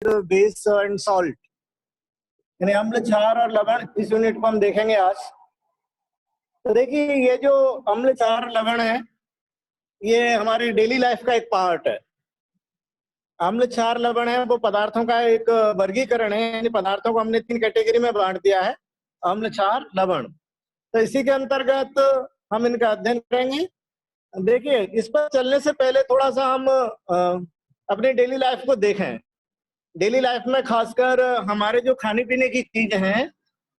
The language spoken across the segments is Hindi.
बेस एंड सॉल्ट, यानी अम्ल, क्षार और लवण, इस यूनिट को हम देखेंगे आज। तो देखिए, ये जो अम्ल, क्षार, लवण है, ये हमारी डेली लाइफ का एक पार्ट है। अम्ल, क्षार, लवण है वो पदार्थों का एक वर्गीकरण है, यानी पदार्थों को हमने 3 कैटेगरी में बांट दिया है, अम्ल, क्षार, लवण। तो इसी के अंतर्गत हम इनका अध्ययन करेंगे। देखिए, इस पर चलने से पहले थोड़ा सा हम अपनी डेली लाइफ को देखें। डेली लाइफ में खासकर हमारे जो खाने पीने की चीजें हैं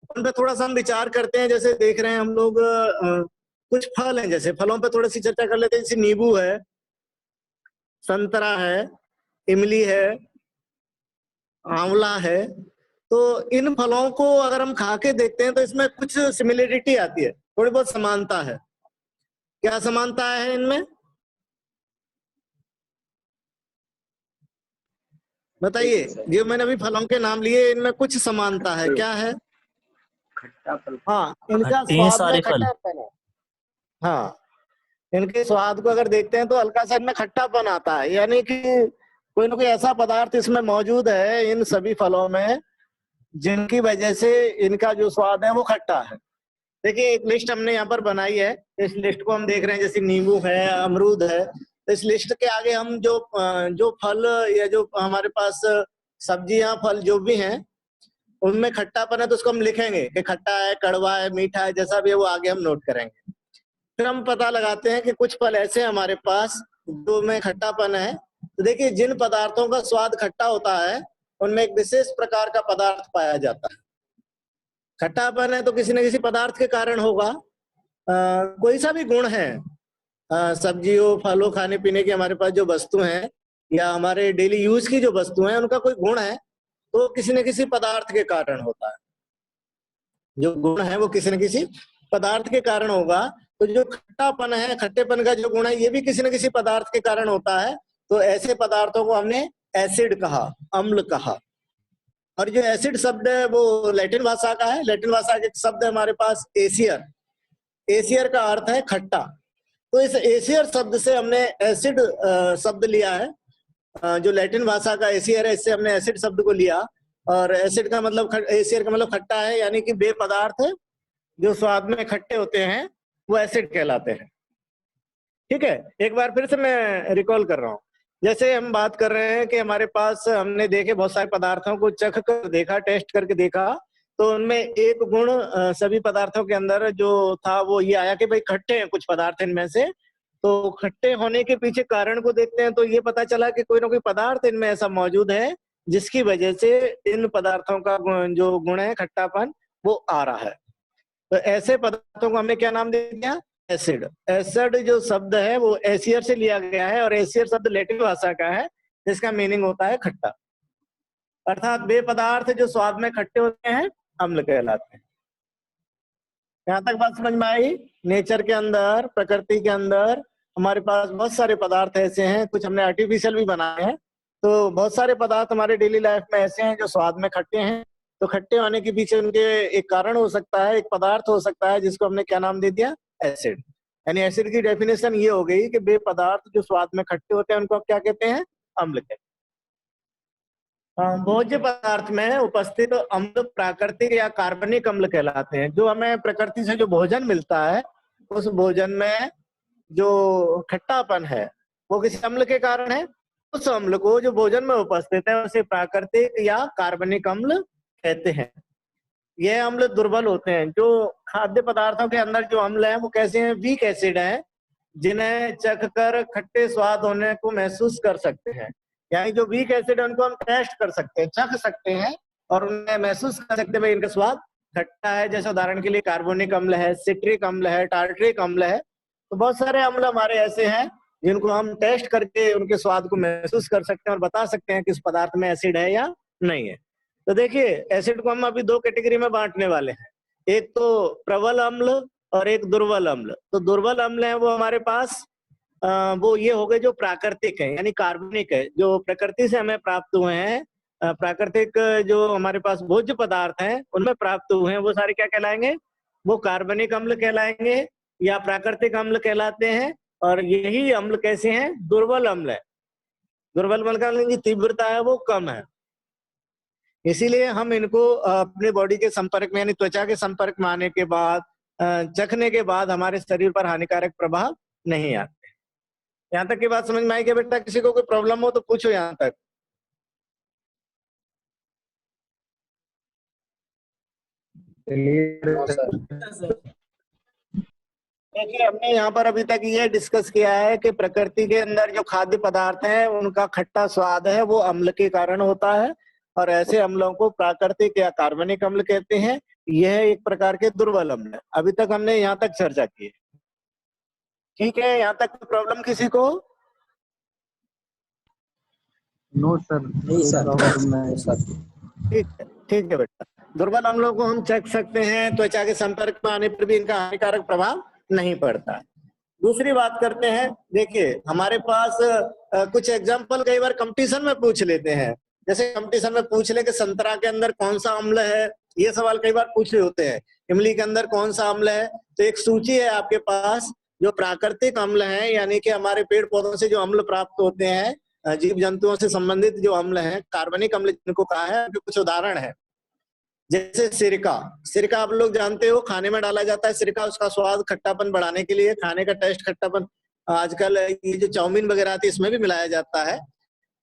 उन पर थोड़ा सा हम विचार करते हैं। जैसे देख रहे हैं हम लोग, कुछ फल हैं, जैसे फलों पे थोड़ी सी चर्चा कर लेते हैं। जैसे नींबू है, संतरा है, इमली है, आंवला है। तो इन फलों को अगर हम खा के देखते हैं तो इसमें कुछ सिमिलरिटी आती है, थोड़ी बहुत समानता है। क्या समानता है इनमें, बताइए। जो मैंने अभी फलों के नाम लिए, इनमें कुछ समानता है, क्या है? खट्टापन। हाँ, इनका स्वाद में खट्टापन है। हाँ, इनके स्वाद को अगर देखते हैं तो हल्का सा इनमें खट्टापन आता है, यानी कि कोई ना कोई ऐसा पदार्थ इसमें मौजूद है इन सभी फलों में जिनकी वजह से इनका जो स्वाद है वो खट्टा है। देखिए, एक लिस्ट हमने यहाँ पर बनाई है। इस लिस्ट को हम देख रहे हैं, जैसे नींबू है, अमरूद है। तो इस लिस्ट के आगे हम जो फल या जो हमारे पास सब्जियां, फल जो भी हैं उनमें खट्टापन है तो उसको हम लिखेंगे कि खट्टा है, कड़वा है, मीठा है, जैसा भी है वो आगे हम नोट करेंगे। फिर हम पता लगाते हैं कि कुछ फल ऐसे हैं हमारे पास जो में खट्टापन है। तो देखिए, जिन पदार्थों का स्वाद खट्टा होता है उनमें एक विशेष प्रकार का पदार्थ पाया जाता है। खट्टापन है तो किसी न किसी पदार्थ के कारण होगा। कोई सा भी गुण है, सब्जियों, फलों, खाने पीने की हमारे पास जो वस्तु हैं या हमारे डेली यूज की जो वस्तु हैं, उनका कोई गुण है तो किसी न किसी पदार्थ के कारण होता है। जो गुण है वो किसी न किसी पदार्थ के कारण होगा। तो जो खट्टापन है, खट्टेपन का जो गुण है, ये भी किसी न किसी पदार्थ के कारण होता है। तो ऐसे पदार्थों को हमने एसिड कहा, अम्ल कहा। और जो एसिड शब्द है वो लैटिन भाषा का है। लैटिन भाषा के शब्द है हमारे पास एसियर। एसियर का अर्थ है खट्टा। तो इस एसियर शब्द से हमने एसिड शब्द लिया है। जो लैटिन भाषा का एसियर है, इससे हमने एसिड शब्द को लिया। और एसिड का मतलब, एसियर का मतलब खट्टा है, यानी कि वे पदार्थ जो स्वाद में खट्टे होते हैं वो एसिड कहलाते हैं। ठीक है, एक बार फिर से मैं रिकॉल कर रहा हूँ। जैसे हम बात कर रहे हैं कि हमारे पास हमने देखे बहुत सारे पदार्थों को चख कर देखा, टेस्ट करके देखा, तो उनमें एक गुण सभी पदार्थों के अंदर जो था वो ये आया कि भाई खट्टे हैं कुछ पदार्थ इनमें से। तो खट्टे होने के पीछे कारण को देखते हैं तो ये पता चला कि कोई ना कोई पदार्थ इनमें ऐसा मौजूद है जिसकी वजह से इन पदार्थों का जो गुण है खट्टापन वो आ रहा है। तो ऐसे पदार्थों को हमने क्या नाम दे दिया, एसिड। एसिड जो शब्द है वो एसियर से लिया गया है, और एसियर शब्द लैटिन भाषा का है जिसका मीनिंग होता है खट्टा। अर्थात वे पदार्थ जो स्वाद में खट्टे होते हैं अम्ल कहलाते हैं। यहाँ तक बात समझ में आई? नेचर के अंदर, प्रकृति के अंदर हमारे पास बहुत सारे पदार्थ ऐसे हैं, कुछ हमने आर्टिफिशियल भी बनाए हैं। तो बहुत सारे पदार्थ हमारे डेली लाइफ में ऐसे हैं जो स्वाद में खट्टे हैं। तो खट्टे होने के पीछे उनके एक कारण हो सकता है, एक पदार्थ हो सकता है जिसको हमने क्या नाम दे दिया, एसिड। यानी एसिड की डेफिनेशन ये हो गई कि वे पदार्थ जो स्वाद में खट्टे होते हैं उनको क्या कहते हैं, अम्ल कहते हैं। भोज्य पदार्थ में उपस्थित अम्ल प्राकृतिक या कार्बनिक अम्ल कहलाते हैं। जो हमें प्रकृति से जो भोजन मिलता है उस भोजन में जो खट्टापन है वो किसी अम्ल के कारण है। उस अम्ल को जो भोजन में उपस्थित है उसे प्राकृतिक या कार्बनिक अम्ल कहते हैं। यह अम्ल दुर्बल होते हैं। जो खाद्य पदार्थों के अंदर जो अम्ल है वो कैसे हैं, वीक एसिड हैं, जिन्हें चख कर खट्टे स्वाद होने को महसूस कर सकते हैं। यानी जो वीक एसिड है उनको हम टेस्ट कर सकते हैं, चख सकते हैं और उन्हें महसूस कर सकते हैं भाई इनका स्वाद खट्टा है। जैसे उदाहरण के लिए कार्बोनिक अम्ल है, सिट्रिक अम्ल है, टार्ट्रिक अम्ल है। तो बहुत सारे अम्ल हमारे ऐसे हैं जिनको हम टेस्ट करके उनके स्वाद को महसूस कर सकते हैं और बता सकते हैं कि इस पदार्थ में एसिड है या नहीं है। तो देखिए, एसिड को हम अभी 2 कैटेगरी में बांटने वाले हैं, एक तो प्रबल अम्ल और एक दुर्बल अम्ल। तो दुर्बल अम्ल है वो हमारे पास वो ये हो गए जो प्राकृतिक है, यानी कार्बनिक है, जो प्रकृति से हमें प्राप्त हुए हैं। प्राकृतिक जो हमारे पास भोज्य पदार्थ हैं उनमें प्राप्त हुए हैं वो सारे क्या कहलाएंगे, वो कार्बनिक अम्ल कहलाएंगे या प्राकृतिक अम्ल कहलाते हैं। और यही अम्ल कैसे हैं, दुर्बल अम्ल है। दुर्बल अम्ल का तीव्रता है वो कम है। इसीलिए हम इनको अपने बॉडी के संपर्क में यानी त्वचा के संपर्क में आने के बाद, चखने के बाद हमारे शरीर पर हानिकारक प्रभाव नहीं आते। यहाँ तक की बात समझ में आई क्या बेटा? किसी को कोई प्रॉब्लम हो तो पूछो यहाँ तक। देखिए, हमने यहाँ पर अभी तक ये डिस्कस किया है कि प्रकृति के अंदर जो खाद्य पदार्थ हैं उनका खट्टा स्वाद है वो अम्ल के कारण होता है, और ऐसे अम्लों को प्राकृतिक या कार्बनिक अम्ल कहते हैं। यह एक प्रकार के दुर्बल अम्ल है। अभी तक हमने यहाँ तक चर्चा की है। ठीक है, यहाँ तक प्रॉब्लम किसी को? नो सर, नहीं सर। ठीक है बेटा। दुर्बल अम्लों को हम चख सकते हैं, त्वचा के संपर्क में आने पर भी इनका हानिकारक प्रभाव नहीं पड़ता। दूसरी बात करते हैं। देखिए, हमारे पास कुछ एग्जाम्पल कई बार कंपटीशन में पूछ लेते हैं। जैसे कंपटीशन में पूछ ले कि संतरा के अंदर कौन सा अम्ल है, ये सवाल कई बार पूछे होते हैं। इमली के अंदर कौन सा अम्ल है? तो एक सूची है आपके पास जो प्राकृतिक अम्ल है, यानी कि हमारे पेड़ पौधों से जो अम्ल प्राप्त होते हैं, जीव जंतुओं से संबंधित जो अम्ल हैं, कार्बनिक अम्ल जिनको कहा है, कुछ उदाहरण है। जैसे सिरका। सिरका आप लोग जानते हो, खाने में डाला जाता है सिरका, उसका स्वाद खट्टापन बढ़ाने के लिए, खाने का टेस्ट खट्टापन। आजकल ये जो चाउमीन वगैरह आती है इसमें भी मिलाया जाता है।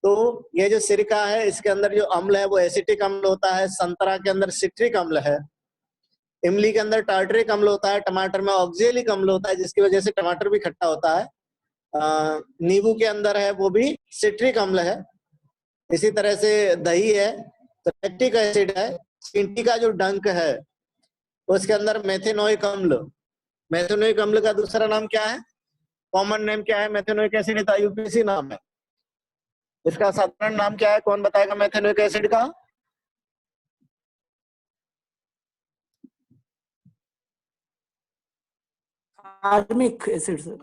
तो ये जो सिरका है इसके अंदर जो अम्ल है वो एसिटिक अम्ल होता है। संतरा के अंदर सिट्रिक अम्ल है। इमली के अंदर टार्टरिक अम्ल होता है। टमाटर में ऑक्जेलिक अम्ल होता है, जिसकी वजह से टमाटर भी खट्टा होता है। नींबू के अंदर है वो भी सिट्रिक अम्ल है। इसी तरह से दही है तो लैक्टिक एसिड है। चींटी का जो डंक है उसके अंदर मेथेनोइक अम्ल। मेथेनोइक अम्ल का दूसरा नाम क्या है? कॉमन नेम क्या है? मेथेनोइक एसिड का यूपीसी नाम है। इसका साधारण नाम क्या है? कौन बताएगा मेथेनोइक एसिड का? Formic acid sir.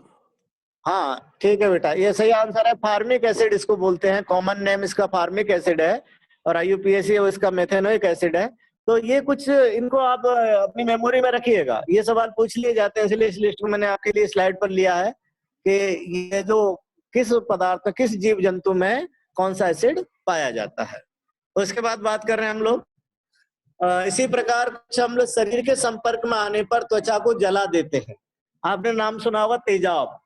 हाँ ठीक है बेटा, ये सही आंसर है। फार्मिक एसिड इसको बोलते हैं। कॉमन नेम इसका फार्मिक एसिड है और आईयूपीएसी इसका मेथेनोइक एसिड है। तो ये कुछ इनको आप अपनी मेमोरी में रखिएगा। ये सवाल पूछ लिए जाते हैं, इसलिए इस लिस्ट में मैंने आपके लिए स्लाइड पर लिया है कि ये जो किस पदार्थ किस जीव जंतु में कौन सा एसिड पाया जाता है। उसके बाद बात कर रहे हैं हम लोग। इसी प्रकार कुछ अम्ल शरीर के संपर्क में आने पर त्वचा को जला देते हैं। आपने नाम सुना होगा तेजाब।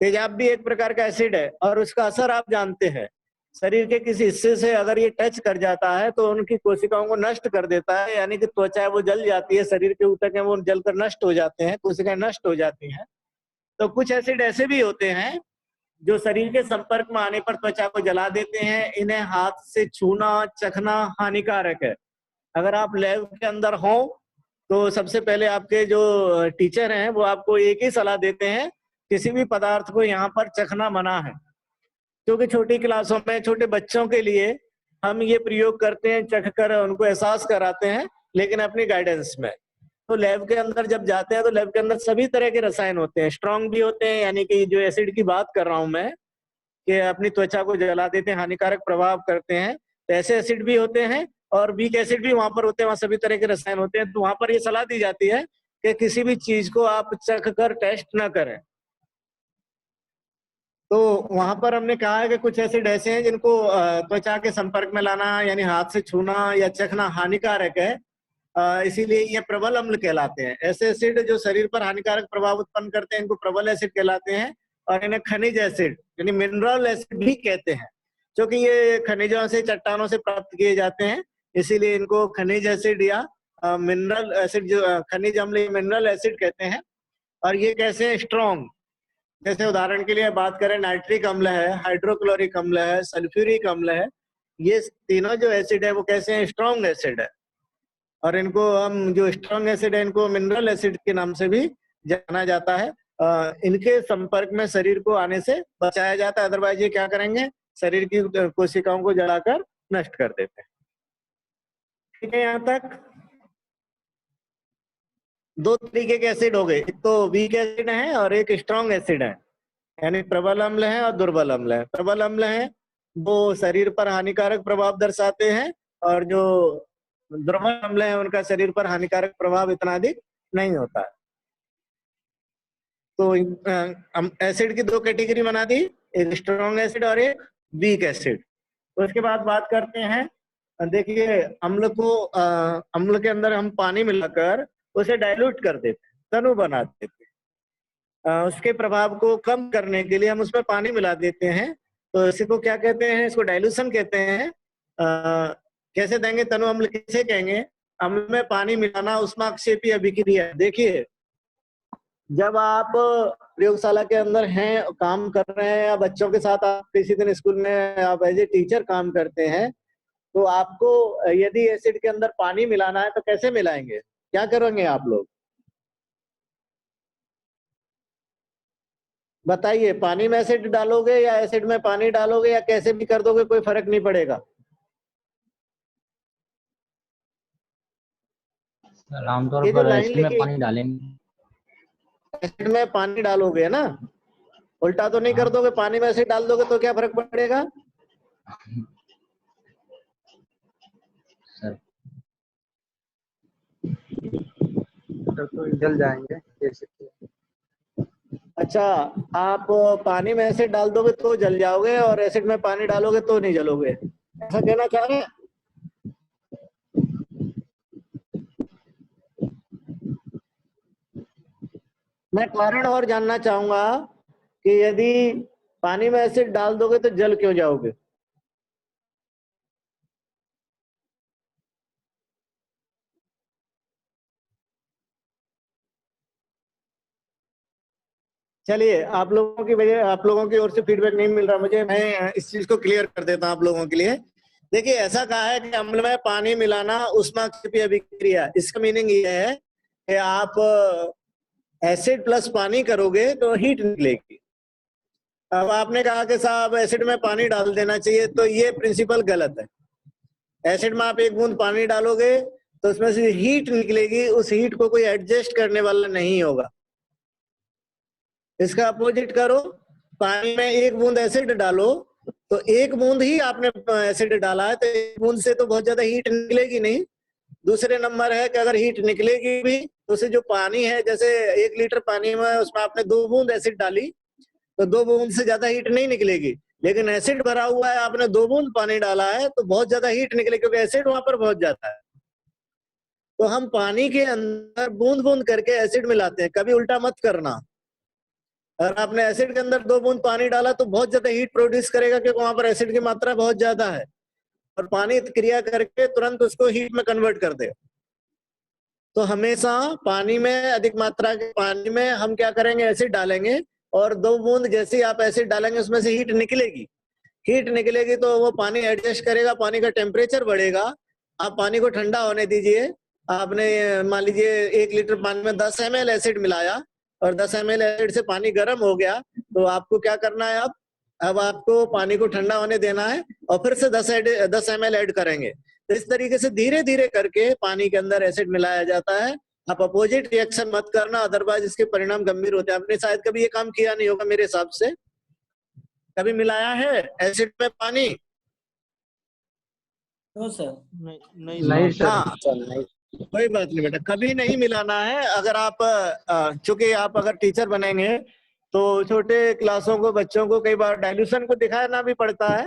तेजाब भी एक प्रकार का एसिड है और उसका असर आप जानते हैं। शरीर के किसी हिस्से से अगर ये टच कर जाता है तो उनकी कोशिकाओं को नष्ट कर देता है, यानी कि त्वचा वो जल जाती है। शरीर के ऊतक है वो जलकर नष्ट हो जाते हैं, कोशिकाएं नष्ट हो जाती हैं। तो कुछ एसिड ऐसे भी होते हैं जो शरीर के संपर्क में आने पर त्वचा को जला देते हैं। इन्हें हाथ से छूना चखना हानिकारक है। अगर आप लैब के अंदर हो तो सबसे पहले आपके जो टीचर हैं वो आपको एक ही सलाह देते हैं, किसी भी पदार्थ को यहाँ पर चखना मना है। क्योंकि छोटी क्लासों में छोटे बच्चों के लिए हम ये प्रयोग करते हैं, चख कर उनको एहसास कराते हैं, लेकिन अपनी गाइडेंस में। तो लैब के अंदर जब जाते हैं तो लैब के अंदर सभी तरह के रसायन होते हैं। स्ट्रॉन्ग भी होते हैं, यानी कि जो एसिड की बात कर रहा हूं मैं कि अपनी त्वचा को जला देते हैं, हानिकारक प्रभाव करते हैं, तो ऐसे एसिड भी होते हैं। और वीक एसिड भी वहां पर होते हैं, वहां सभी तरह के रसायन होते हैं। तो वहां पर ये सलाह दी जाती है कि किसी भी चीज को आप चख कर टेस्ट न करें। तो वहां पर हमने कहा है कि कुछ एसिड ऐसे हैं जिनको त्वचा के संपर्क में लाना यानी हाथ से छूना या चखना हानिकारक है, इसीलिए ये प्रबल अम्ल कहलाते हैं। ऐसे एसिड जो शरीर पर हानिकारक प्रभाव उत्पन्न करते हैं इनको प्रबल एसिड कहलाते हैं। और इन्हें खनिज एसिड यानी मिनरल एसिड भी कहते हैं, क्योंकि ये खनिजों से चट्टानों से प्राप्त किए जाते हैं, इसीलिए इनको खनिज एसिड या मिनरल एसिड जो खनिज अम्ल मिनरल एसिड कहते हैं। और ये कैसे हैं? स्ट्रॉन्ग। जैसे उदाहरण के लिए बात करें, नाइट्रिक अम्ल है, हाइड्रोक्लोरिक अम्ल है, सल्फ्यूरिक अम्ल है। ये तीनों जो एसिड है वो कैसे हैं? स्ट्रॉन्ग एसिड है। और इनको हम जो स्ट्रॉन्ग एसिड है इनको मिनरल एसिड के नाम से भी जाना जाता है। इनके संपर्क में शरीर को आने से बचाया जाता है, अदरवाइज ये क्या करेंगे? शरीर की कोशिकाओं को जलाकर नष्ट कर देते हैं। ठीक है, यहाँ तक दो तरीके के एसिड हो गए, एक तो वीक एसिड है और एक स्ट्रॉन्ग एसिड है, यानी प्रबल अम्ल है और दुर्बल अम्ल है। प्रबल अम्ल है वो शरीर पर हानिकारक प्रभाव दर्शाते हैं, और जो दुर्बल अम्ल है उनका शरीर पर हानिकारक प्रभाव इतना अधिक नहीं होता है। तो एसिड की दो कैटेगरी बना दी, एक स्ट्रॉन्ग एसिड और एक वीक एसिड। उसके बाद बात करते हैं देखिए अम्ल के अंदर हम पानी मिलाकर उसे डाइल्यूट कर देते, तनु बना देते। उसके प्रभाव को कम करने के लिए हम उसमें पानी मिला देते हैं। तो इसको क्या कहते हैं? इसको डाइल्यूशन कहते हैं। कैसे देंगे तनु अम्ल, किसे कहेंगे? अम्ल में पानी मिलाना ऊष्माक्षेपी अभिक्रिया। देखिए, जब आप प्रयोगशाला के अंदर हैं, काम कर रहे हैं, या बच्चों के साथ आप किसी दिन स्कूल में आप एज ए टीचर काम करते हैं, तो आपको यदि एसिड के अंदर पानी मिलाना है तो कैसे मिलाएंगे? क्या करेंगे आप लोग बताइए? पानी में एसिड डालोगे या एसिड में पानी डालोगे, या कैसे भी कर दोगे, कोई फर्क नहीं पड़ेगा? आमतौर पर एसिड में पानी डालेंगे। एसिड में पानी डालोगे ना, उल्टा तो नहीं कर दोगे? पानी में एसिड डाल दोगे तो क्या फर्क पड़ेगा? सर तो जल जाएंगे एसिड। अच्छा, आप पानी में एसिड डाल दोगे तो जल जाओगे, और एसिड में पानी डालोगे तो नहीं जलोगे, ऐसा कहना चाह रहे हैं? मैं कारण और जानना चाहूंगा कि यदि पानी में एसिड डाल दोगे तो जल क्यों जाओगे? चलिए, आप लोगों की ओर से फीडबैक नहीं मिल रहा मुझे, मैं इस चीज को क्लियर कर देता हूं आप लोगों के लिए। देखिए, ऐसा कहा है कि अम्ल में पानी मिलाना ऊष्माक्षेपी अभिक्रिया। इसका मीनिंग ये है कि आप एसिड प्लस पानी करोगे तो हीट निकलेगी। अब आपने कहा कि साहब एसिड में पानी डाल देना चाहिए, तो ये प्रिंसिपल गलत है। एसिड में आप एक बूंद पानी डालोगे तो उसमें से हीट निकलेगी, उस हीट को कोई एडजस्ट करने वाला नहीं होगा। इसका अपोजिट करो, पानी में एक बूंद एसिड डालो, तो एक बूंद ही आपने एसिड डाला है, तो एक बूंद से तो बहुत ज्यादा हीट निकलेगी नहीं। दूसरे नंबर है कि अगर हीट निकलेगी भी तो उसे जो पानी है, जैसे 1 लीटर पानी में उसमें आपने 2 बूंद एसिड डाली, तो 2 बूंद से ज्यादा हीट नहीं निकलेगी। लेकिन एसिड भरा हुआ है, आपने 2 बूंद पानी डाला है, तो बहुत ज्यादा हीट निकलेगी, क्योंकि एसिड वहां पर बहुत जाता है। तो हम पानी के अंदर बूंद बूंद करके एसिड मिलाते हैं, कभी उल्टा मत करना। अगर आपने एसिड के अंदर 2 बूंद पानी डाला तो बहुत ज्यादा हीट प्रोड्यूस करेगा, क्योंकि वहां पर एसिड की मात्रा बहुत ज्यादा है, और पानी क्रिया करके तुरंत उसको हीट में कन्वर्ट कर देगा। तो हमेशा पानी में, अधिक मात्रा के पानी में हम क्या करेंगे? एसिड डालेंगे, और 2 बूंद जैसे ही आप एसिड डालेंगे उसमें से हीट निकलेगी। हीट निकलेगी तो वो पानी एडजस्ट करेगा, पानी का टेम्परेचर बढ़ेगा। आप पानी को ठंडा होने दीजिए। आपने मान लीजिए 1 लीटर पानी में 10 ml एसिड मिलाया, और 10 ml एसिड से पानी गर्म हो गया, तो आपको क्या करना है? अब आपको पानी को ठंडा होने देना है, और फिर से 10 ml ऐड करेंगे। तो इस तरीके से धीरे धीरे करके पानी के अंदर एसिड मिलाया जाता है। आप अपोजिट रिएक्शन मत करना, अदरवाइज इसके परिणाम गंभीर होते हैं। आपने शायद कभी ये काम किया नहीं होगा मेरे हिसाब से। कभी मिलाया है एसिड में पानी? No sir. नहीं सर। हाँ, कोई बात नहीं बेटा, कभी नहीं मिलाना है। अगर आप चूंकि आप अगर टीचर बनेंगे तो छोटे क्लासों को, बच्चों को कई बार डाइल्यूशन को दिखाना भी पड़ता है,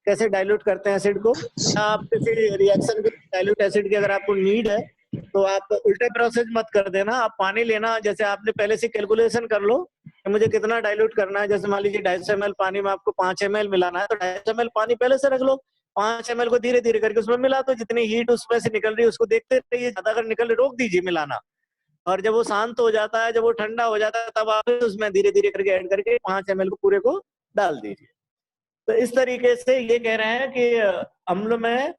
कैसे डाइल्यूट करते हैं एसिड को। आप किसी रिएक्शन के डाइल्यूट एसिड की अगर आपको नीड है तो आप उल्टे प्रोसेस मत कर देना। आप पानी लेना, जैसे आपने पहले से कैलकुलेशन कर लो कि मुझे कितना डाइल्यूट करना है। जैसे मान लीजिए 250 ml पानी में आपको 5 ml मिलाना है, तो 250 ml पानी पहले से रख लो। 5 ml को धीरे धीरे करके उसमें मिला, तो जितनी हीट उसमें से निकल रही है उसको देखते रहिए, ज्यादा अगर निकल रोक दीजिए मिलाना। और जब वो शांत हो जाता है, जब वो ठंडा हो जाता है, तब आप उसमें धीरे धीरे करके ऐड करके 5 ml को पूरे को डाल दीजिए। तो इस तरीके से ये कह रहे हैं कि अम्ल में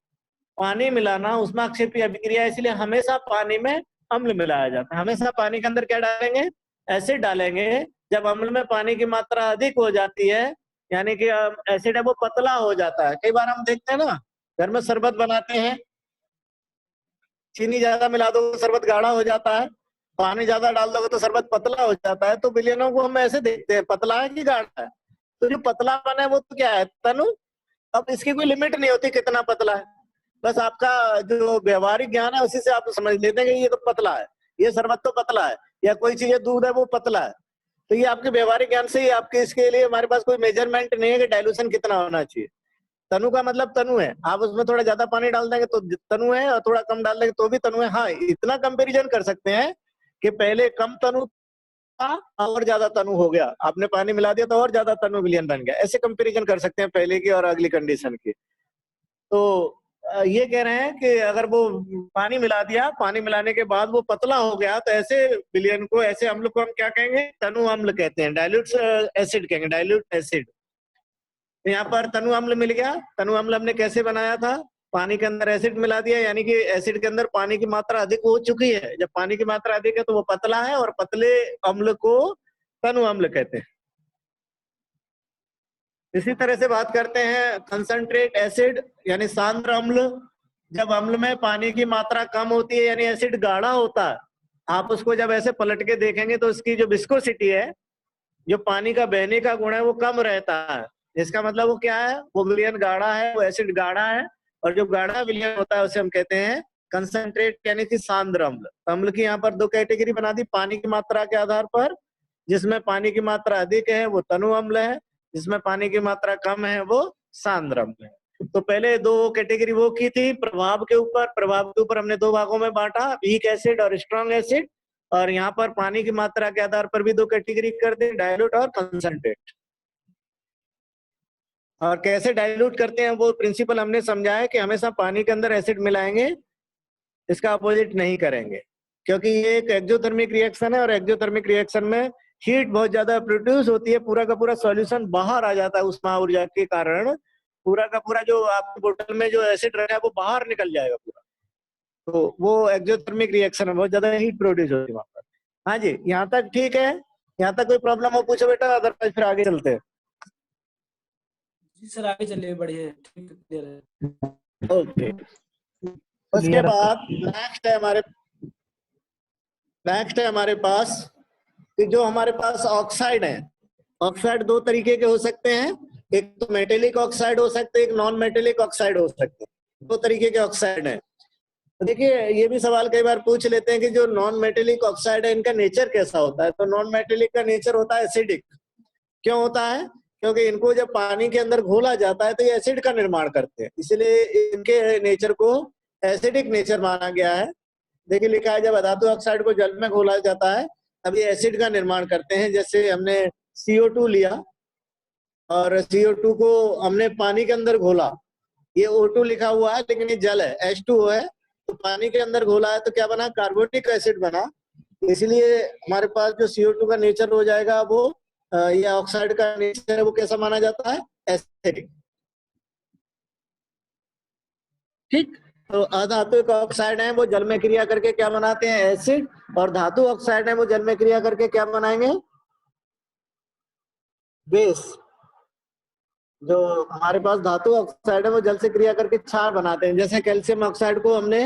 पानी मिलाना ऊष्माक्षेपी अभिक्रिया, इसलिए हमेशा पानी में अम्ल मिलाया जाता है। हमेशा पानी के अंदर क्या डालेंगे? एसिड डालेंगे। जब अम्ल में पानी की मात्रा अधिक हो जाती है, यानी कि एसिड है वो पतला हो जाता है। कई बार हम देखते हैं ना, घर में शरबत बनाते हैं, चीनी ज्यादा मिला दो तो शरबत गाढ़ा हो जाता है, पानी ज्यादा डाल दोगे तो शरबत पतला हो जाता है। तो विलयनों को हम ऐसे देखते हैं, पतला है कि गाढ़ा है। तो जो पतलापन है वो तो क्या है तनु? अब इसकी कोई लिमिट नहीं होती कितना पतला है, बस आपका जो व्यवहारिक ज्ञान है उसी से आप समझ लेते हैं कि ये तो पतला है, ये शरबत तो पतला है, या कोई चीज दूध है वो पतला है। तो ये आपके व्यवहारिक ज्ञान से ही आपके, इसके लिए हमारे पास कोई मेजरमेंट नहीं है कि डाइल्यूशन कितना होना चाहिए। तनु का मतलब तनु है, आप उसमें थोड़ा ज्यादा पानी डाल देंगे तो तनु है, और थोड़ा कम डाल देंगे तो भी तनु है। हाँ, इतना कंपैरिजन कर सकते हैं कि पहले कम तनु था और ज्यादा तनु हो गया, आपने पानी मिला दिया तो और ज्यादा तनु विलयन बन गया। ऐसे कंपैरिजन कर सकते हैं पहले की और अगली कंडीशन की। तो ये कह रहे हैं कि अगर वो पानी मिला दिया, पानी मिलाने के बाद वो पतला हो गया, तो ऐसे विलयन को, ऐसे अम्ल को हम क्या कहेंगे? तनु अम्ल कहते हैं, डाइल्यूट एसिड कहेंगे, डाइल्यूट एसिड। यहाँ पर तनु अम्ल मिल गया। तनु अम्ल हमने कैसे बनाया था? पानी के अंदर एसिड मिला दिया, यानी कि एसिड के अंदर पानी की मात्रा अधिक हो चुकी है। जब पानी की मात्रा अधिक है तो वो पतला है, और पतले अम्ल को तनु अम्ल कहते हैं। इसी तरह से बात करते हैं कंसंट्रेट एसिड, यानी सांद्र अम्ल। जब अम्ल में पानी की मात्रा कम होती है, यानी एसिड गाढ़ा होता है, आप उसको जब ऐसे पलट के देखेंगे तो उसकी जो विस्कोसिटी है, जो पानी का बहने का गुण है, वो कम रहता है। इसका मतलब वो क्या है? वो विलयन गाढ़ा है, वो एसिड गाढ़ा है, और जो गाढ़ा विलयन होता है उसे हम कहते हैं कंसंट्रेट, यानी कि सांद्र अम्ल। अम्ल की यहाँ पर दो कैटेगरी बना दी पानी की मात्रा के आधार पर। जिसमें पानी की मात्रा अधिक है वो तनु अम्ल है, जिसमें पानी की मात्रा कम है वो सांद्र अम्ल है। तो पहले दो कैटेगरी वो की थी प्रभाव के ऊपर। प्रभाव के ऊपर हमने दो भागों में बांटा, वीक एसिड और स्ट्रॉन्ग एसिड। और यहाँ पर पानी की मात्रा के आधार पर भी दो कैटेगरी कर दी, डाइल्यूट और कंसंट्रेट। और कैसे डाइल्यूट करते हैं वो प्रिंसिपल हमने समझाया कि हमेशा पानी के अंदर एसिड मिलाएंगे, इसका अपोजिट नहीं करेंगे, क्योंकि ये एक एक्सोथर्मिक रिएक्शन है, और एक्सोथर्मिक रिएक्शन में हीट बहुत ज्यादा प्रोड्यूस होती है, पूरा का पूरा सॉल्यूशन बाहर आ जाता है उष्मा ऊर्जा के कारण। पूरा का पूरा जो आपकी बोतल में जो एसिड रखा है वो बाहर निकल जाएगा पूरा। तो वो एक्सोथर्मिक रिएक्शन है, बहुत ज्यादा हीट प्रोड्यूस होती है वहां पर। हाँ जी, यहाँ तक ठीक है? यहाँ तक कोई प्रॉब्लम हो पूछो बेटा, अदरवाइज फिर आगे चलते हैं। जी सर, आगे चलिए, बढ़िया है, ठीक है, क्लियर है। ओके, उसके बाद नेक्स्ट है हमारे पास कि जो हमारे पास ऑक्साइड है। ऑक्साइड दो तरीके के हो सकते हैं, एक तो मेटेलिक ऑक्साइड हो सकते हैं, एक नॉन मेटेलिक ऑक्साइड हो सकते हैं। दो तरीके के ऑक्साइड हैं। तो देखिए, ये भी सवाल कई बार पूछ लेते हैं कि जो नॉन मेटेलिक ऑक्साइड है इनका नेचर कैसा होता है? तो नॉन मेटेलिक का नेचर होता है एसिडिक। क्यों होता है? क्योंकि इनको जब पानी के अंदर घोला जाता है तो ये एसिड का निर्माण करते हैं, इसलिए इनके नेचर को एसिडिक नेचर माना गया है। देखिए लिखा है, जब धातु ऑक्साइड को जल में घोला जाता है तब ये एसिड का निर्माण करते हैं। जैसे हमने CO2 लिया और CO2 को हमने पानी के अंदर घोला, ये O2 लिखा हुआ है लेकिन ये जल है, H2O है। तो पानी के अंदर घोला है तो क्या बना? कार्बोनिक एसिड बना। इसलिए हमारे पास जो CO2 का नेचर हो जाएगा वो, या ऑक्साइड का नेचर है, वो कैसा माना जाता है? एसिडिक। ठीक। तो अधातु ऑक्साइड है वो जल में क्रिया करके क्या बनाते हैं? एसिड। और धातु ऑक्साइड है वो जल में क्रिया करके क्या बनाएंगे? बेस। जो हमारे पास धातु ऑक्साइड है वो जल से क्रिया करके क्षार बनाते हैं। जैसे कैल्शियम ऑक्साइड को हमने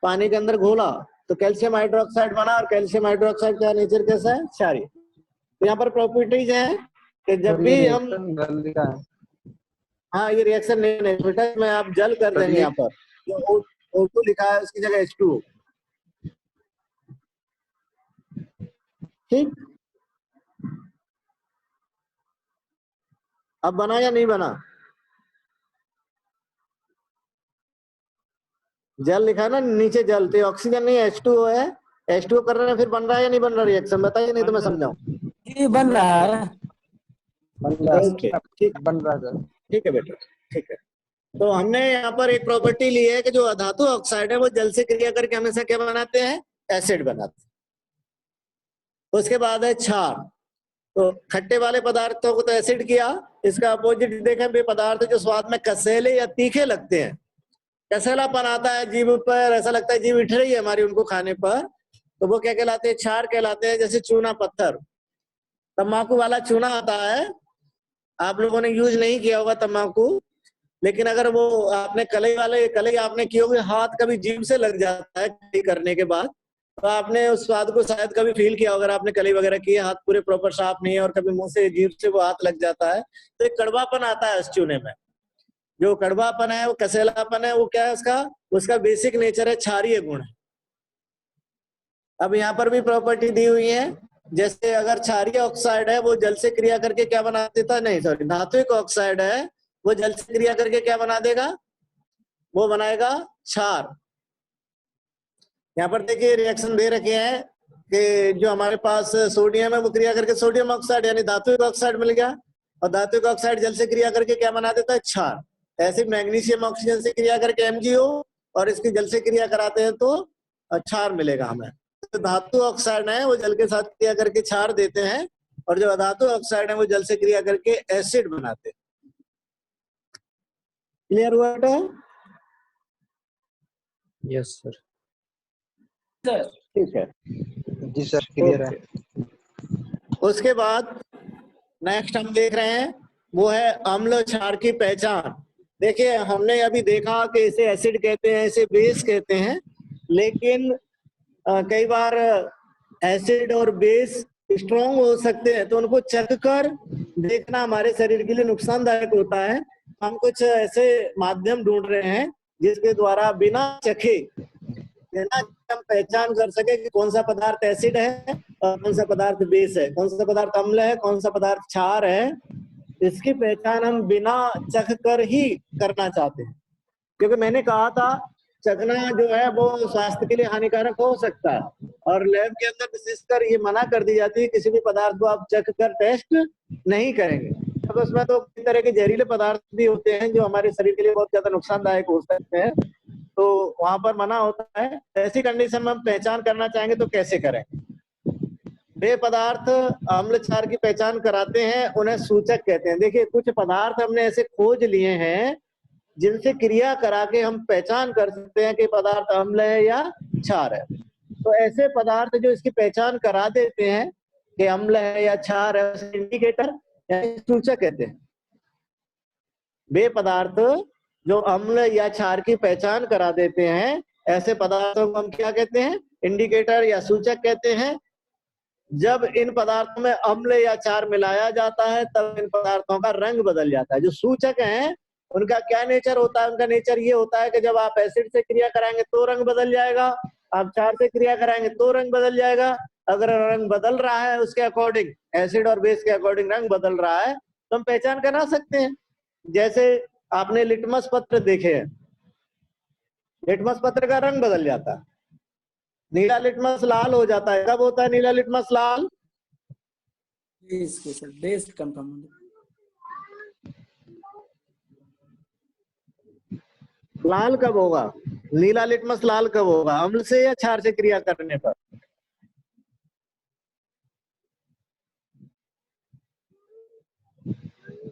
पानी के अंदर घोला तो कैल्शियम हाइड्रोक्साइड बना, और कैल्शियम हाइड्रोक्साइड का नेचर कैसा है? क्षारीय। तो यहाँ पर प्रॉपर्टीज है कि जब भी हम, हाँ ये रिएक्शन नहीं बेटा, इसमें आप जल कर देंगे। यहाँ पर जो O2 लिखा है उसकी जगह H2O। ठीक, अब बना या नहीं बना? जल लिखा है ना नीचे, जल तो ऑक्सीजन नहीं H2O है। H2O कर रहे हैं, फिर बन रहा है या नहीं बन रहा रिएक्शन? बताइए, नहीं तो मैं समझाऊं। जी बन रहा है, बन रहा है। ठीक है बेटा, ठीक है। तो हमने यहाँ पर एक प्रॉपर्टी ली है कि जो अधातु ऑक्साइड है वो जल से क्रिया करके हमेशा क्या बनाते हैं? एसिड बनाते हैं। उसके बाद है क्षार। तो खट्टे वाले पदार्थों को तो एसिड किया, इसका अपोजिट देखें, वे पदार्थ जो स्वाद में कसेले या तीखे लगते हैं, कसैलापन आता है जीभ पर, ऐसा लगता है जीभ उठ रही है हमारी उनको खाने पर, तो वो क्या कहलाते हैं? क्षार कहलाते हैं। जैसे चूना पत्थर, तंबाकू वाला चूना आता है, आप लोगों ने यूज नहीं किया होगा तंबाकू, लेकिन अगर वो आपने कलई आपने की होगी, हाथ कभी जीभ से लग जाता है कलई करने के बाद, तो आपने उस स्वाद को शायद कभी फील किया, अगर आपने कलई वगैरह की, हाथ पूरे प्रॉपर साफ नहीं है और कभी मुंह से जीभ से वो हाथ लग जाता है, तो एक कड़वापन आता है उस चूने में। जो कड़वापन है, वो कसेलापन है, वो क्या है? उसका बेसिक नेचर है, क्षारीय गुण है। अब यहाँ पर भी प्रॉपर्टी दी हुई है, जैसे अगर क्षारीय ऑक्साइड है वो जल से क्रिया करके क्या बनाते था? नहीं सॉरी, धात्विक ऑक्साइड है वो जल से क्रिया करके क्या बना देगा, वो बनाएगा क्षार। यहाँ पर देखिए रिएक्शन दे रखे हैं कि जो हमारे पास सोडियम है वो क्रिया करके सोडियम ऑक्साइड यानी धात्विक ऑक्साइड मिल गया, और धात्विक ऑक्साइड जल से क्रिया करके क्या बना देता है, क्षार। ऐसे मैग्नीशियम ऑक्सीजन से क्रिया करके MgO, और इसकी जल से क्रिया कराते हैं तो क्षार मिलेगा हमें। तो धातु ऑक्साइड है वो जल के साथ क्रिया करके क्षार देते हैं, और जो अधातु ऑक्साइड है वो जल से क्रिया करके एसिड बनाते हैं। क्लियर हुआ बेटा? Yes sir. सर ठीक है जी सर, क्लियर है। उसके बाद नेक्स्ट हम देख रहे हैं वो है अम्ल क्षार की पहचान। देखिए हमने अभी देखा कि इसे एसिड कहते हैं, इसे बेस कहते हैं, लेकिन कई बार एसिड और बेस स्ट्रॉन्ग हो सकते हैं, तो उनको चख कर देखना हमारे शरीर के लिए नुकसानदायक होता है। हम कुछ ऐसे माध्यम ढूंढ रहे हैं जिसके द्वारा बिना चखे हम पहचान कर सके कि कौन सा पदार्थ एसिड है और कौन सा पदार्थ बेस है, कौन सा पदार्थ अम्ल है, कौन सा पदार्थ क्षार है। इसकी पहचान हम बिना चख कर ही करना चाहते हैं, क्योंकि मैंने कहा था चखना जो है वो स्वास्थ्य के लिए हानिकारक हो सकता है, और लैब के अंदर विशेषकर ये मना कर दी जाती है किसी भी पदार्थ को आप चख कर टेस्ट नहीं करेंगे। अब उसमें तो कई तरह के जहरीले पदार्थ भी होते हैं जो हमारे शरीर के लिए बहुत ज्यादा नुकसानदायक हो सकते हैं, तो वहां पर मना होता है। ऐसी कंडीशन में हम पहचान करना चाहेंगे तो कैसे करें? वे पदार्थ अम्ल क्षार की पहचान कराते हैं, उन्हें सूचक कहते हैं। देखिए कुछ पदार्थ हमने ऐसे खोज लिए हैं जिनसे क्रिया करा के हम पहचान कर सकते हैं कि पदार्थ अम्ल है या क्षार है। तो ऐसे पदार्थ जो इसकी पहचान करा देते हैं कि अम्ल है या क्षार है, उसे इंडिकेटर या सूचक कहते हैं। वे पदार्थ जो अम्ल या क्षार की पहचान करा देते हैं, ऐसे पदार्थों को हम क्या कहते हैं, इंडिकेटर या सूचक कहते हैं। जब इन पदार्थों में अम्ल या क्षार मिलाया जाता है तब इन पदार्थों का रंग बदल जाता है। जो सूचक हैं उनका क्या नेचर होता है? उनका नेचर ये होता है कि जब आप एसिड से क्रिया कराएंगे तो रंग बदल जाएगा, आप क्षार से क्रिया कराएंगे तो रंग बदल जाएगा। अगर रंग बदल रहा है उसके अकॉर्डिंग, एसिड और बेस के अकॉर्डिंग रंग बदल रहा है, तो हम पहचान करा सकते हैं। जैसे आपने लिटमस पत्र देखे हैं, लिटमस पत्र का रंग बदल जाता है, नीला लिटमस लाल हो जाता है। कब होता है नीला लिटमस लाल? बेस के सर, बेस कंफर्म। लाल कब होगा? नीला लिटमस लाल कब होगा? अम्ल से या क्षार से क्रिया करने पर?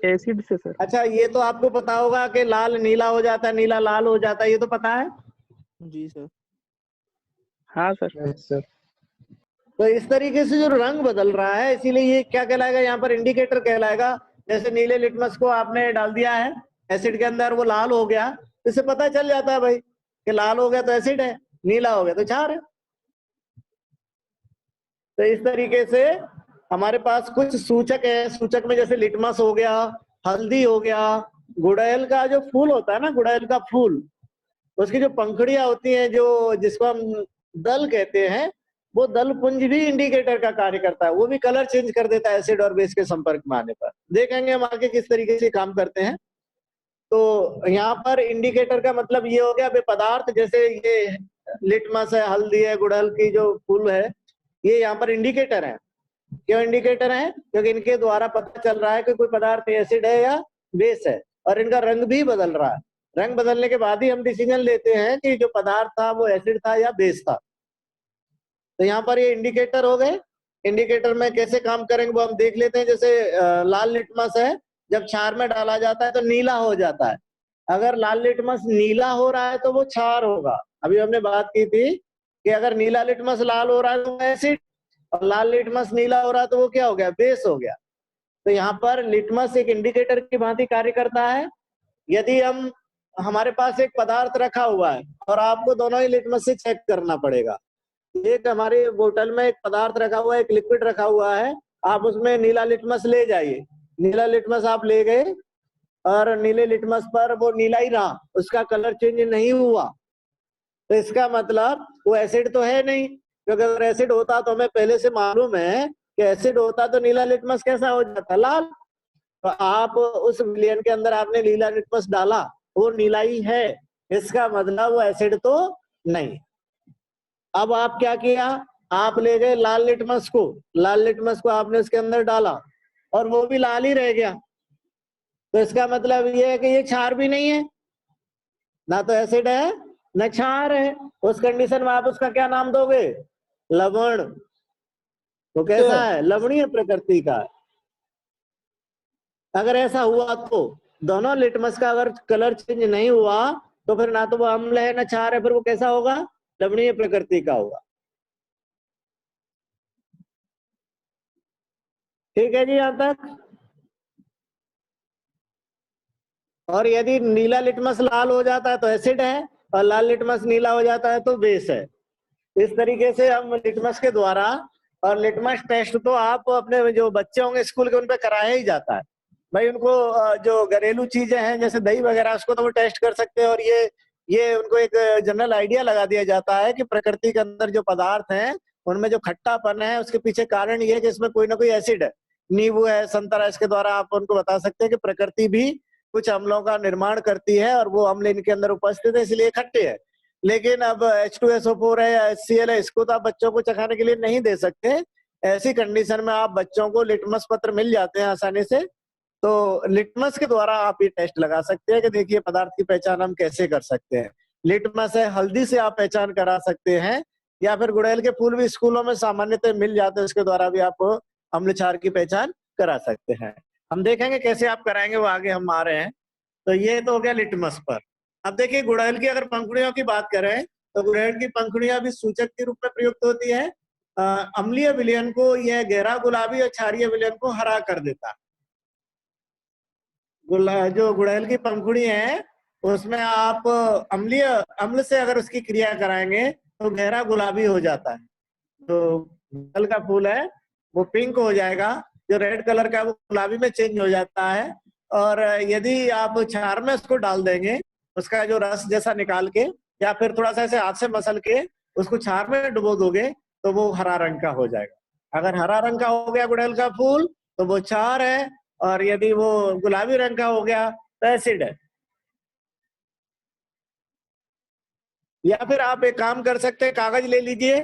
एसिड से सर। अच्छा ये तो आपको पता होगा कि लाल नीला हो जाता है, नीला लाल हो जाता है, ये तो पता है? जी सर। हाँ सर। सर तो इस तरीके से जो रंग बदल रहा है, इसीलिए ये क्या कहलाएगा, यहाँ पर इंडिकेटर कहलाएगा। जैसे नीले लिटमस को आपने डाल दिया है एसिड के अंदर, वो लाल हो गया, इससे पता चल जाता है भाई कि लाल हो गया तो एसिड है, नीला हो गया तो क्षार है। तो इस तरीके से हमारे पास कुछ सूचक है। सूचक में जैसे लिटमस हो गया, हल्दी हो गया, गुड़ैल का जो फूल होता है ना, गुड़ैल का फूल, उसकी जो पंखुड़ियां होती हैं, जो जिसको हम दल कहते हैं, वो दल पुंज भी इंडिकेटर का कार्य करता है। वो भी कलर चेंज कर देता है एसिड और बेस के संपर्क में आने पर। देखेंगे हम आगे किस तरीके से काम करते हैं। तो यहाँ पर इंडिकेटर का मतलब ये हो गया वे पदार्थ, जैसे ये लिटमस है, हल्दी है, गुड़हल की जो फूल है, ये यहाँ पर इंडिकेटर है। क्यों इंडिकेटर है? क्योंकि इनके द्वारा पता चल रहा है कि कोई पदार्थ एसिड है या बेस है, और इनका रंग भी बदल रहा है। रंग बदलने के बाद ही हम डिसीजन लेते हैं कि जो पदार्थ था वो एसिड था या बेस था। तो यहाँ पर ये इंडिकेटर हो गए। इंडिकेटर में कैसे काम करेंगे वो हम देख लेते हैं। जैसे लाल लिटमस है, जब क्षार में डाला जाता है तो नीला हो जाता है। अगर लाल लिटमस नीला हो रहा है तो वो क्षार होगा। अभी हमने बात की थी कि अगर नीला लिटमस लाल हो रहा है तो वो एसिड, और लाल लिटमस नीला हो रहा है तो वो क्या हो गया? बेस हो गया। तो यहाँ पर लिटमस एक इंडिकेटर की भांति कार्य करता है। यदि हम, हमारे पास एक पदार्थ रखा हुआ है और आपको दोनों ही लिटमस से चेक करना पड़ेगा। एक हमारी बोतल में एक पदार्थ रखा हुआ है, एक लिक्विड रखा हुआ है, आप उसमें नीला लिटमस ले जाइए। नीला लिटमस आप ले गए और नीले लिटमस पर वो नीला ही रहा, उसका कलर चेंज नहीं हुआ, तो इसका मतलब वो एसिड तो है नहीं। क्योंकि अगर एसिड होता तो हमें पहले से मालूम है कि एसिड होता तो नीला लिटमस कैसा हो जाता? लाल। तो आप उस विलियन के अंदर आपने नीला लिटमस डाला, वो नीला ही है, इसका मतलब वो एसिड तो नहीं। अब आप क्या किया, आप ले गए लाल लिटमस को, लाल लिटमस को आपने उसके अंदर डाला और वो भी लाल ही रह गया, तो इसका मतलब ये है कि ये क्षार भी नहीं है, ना तो एसिड है न क्षार है। उस कंडीशन में आप उसका क्या नाम दोगे, लवण। तो कैसा है, लवणीय प्रकृति का। अगर ऐसा हुआ तो दोनों लिटमस का अगर कलर चेंज नहीं हुआ तो फिर ना तो वो अम्ल है ना क्षार है, फिर वो कैसा होगा, लवणीय प्रकृति का होगा। ठीक है जी यहां तक। और यदि नीला लिटमस लाल हो जाता है तो एसिड है, और लाल लिटमस नीला हो जाता है तो बेस है। इस तरीके से हम लिटमस के द्वारा, और लिटमस टेस्ट तो आप अपने जो बच्चे होंगे स्कूल के उन पे कराया ही जाता है भाई। उनको जो घरेलू चीजें हैं जैसे दही वगैरह, उसको तो वो टेस्ट कर सकते हैं, और ये उनको एक जनरल आइडिया लगा दिया जाता है कि प्रकृति के अंदर जो पदार्थ हैं उनमें जो खट्टापन है उसके पीछे कारण ये है कि इसमें कोई ना कोई एसिड है, नींबू है, संतरा। इसके द्वारा आप उनको बता सकते हैं कि प्रकृति भी कुछ अम्लों का निर्माण करती है और वो अम्ल इनके अंदर उपस्थित है इसलिए खट्टे है। लेकिन अब H2SO4 है या HCl है, इसको तो आप बच्चों को चखाने के लिए नहीं दे सकते। ऐसी कंडीशन में आप बच्चों को लिटमस पत्र मिल जाते हैं आसानी से, तो लिटमस के द्वारा आप ये टेस्ट लगा सकते हैं कि देखिए पदार्थ की पहचान हम कैसे कर सकते हैं। लिटमस है, हल्दी से आप पहचान करा सकते हैं, या फिर गुड़हल के फूल भी स्कूलों में सामान्यतः मिल जाते हैं, उसके द्वारा भी आप अम्ल क्षार की पहचान करा सकते हैं। हम देखेंगे कैसे आप कराएंगे, वो आगे हम आ रहे हैं। तो ये तो हो गया लिटमस पर। अब देखिए गुड़हल की अगर पंखुड़ियों की बात करें तो गुड़हल की पंखुड़ियां भी सूचक के रूप में प्रयुक्त होती है। अम्लीय विलयन को यह गहरा गुलाबी और क्षारीय विलयन को हरा कर देता है। जो गुड़हल की पंखुड़ी है उसमें आप अम्ल से अगर उसकी क्रिया कराएंगे तो गहरा गुलाबी हो जाता है। तो गुड़हल का फूल है वो पिंक हो जाएगा, जो रेड कलर का वो गुलाबी में चेंज हो जाता है। और यदि आप क्षार में उसको डाल देंगे, उसका जो रस जैसा निकाल के या फिर थोड़ा सा ऐसे हाथ से मसल के उसको क्षार में डुबो दोगे तो वो हरा रंग का हो जाएगा। अगर हरा रंग का हो गया गुड़हल का फूल तो वो क्षार है, और यदि वो गुलाबी रंग का हो गया तो एसिड है। या फिर आप एक काम कर सकते हैं, कागज ले लीजिए,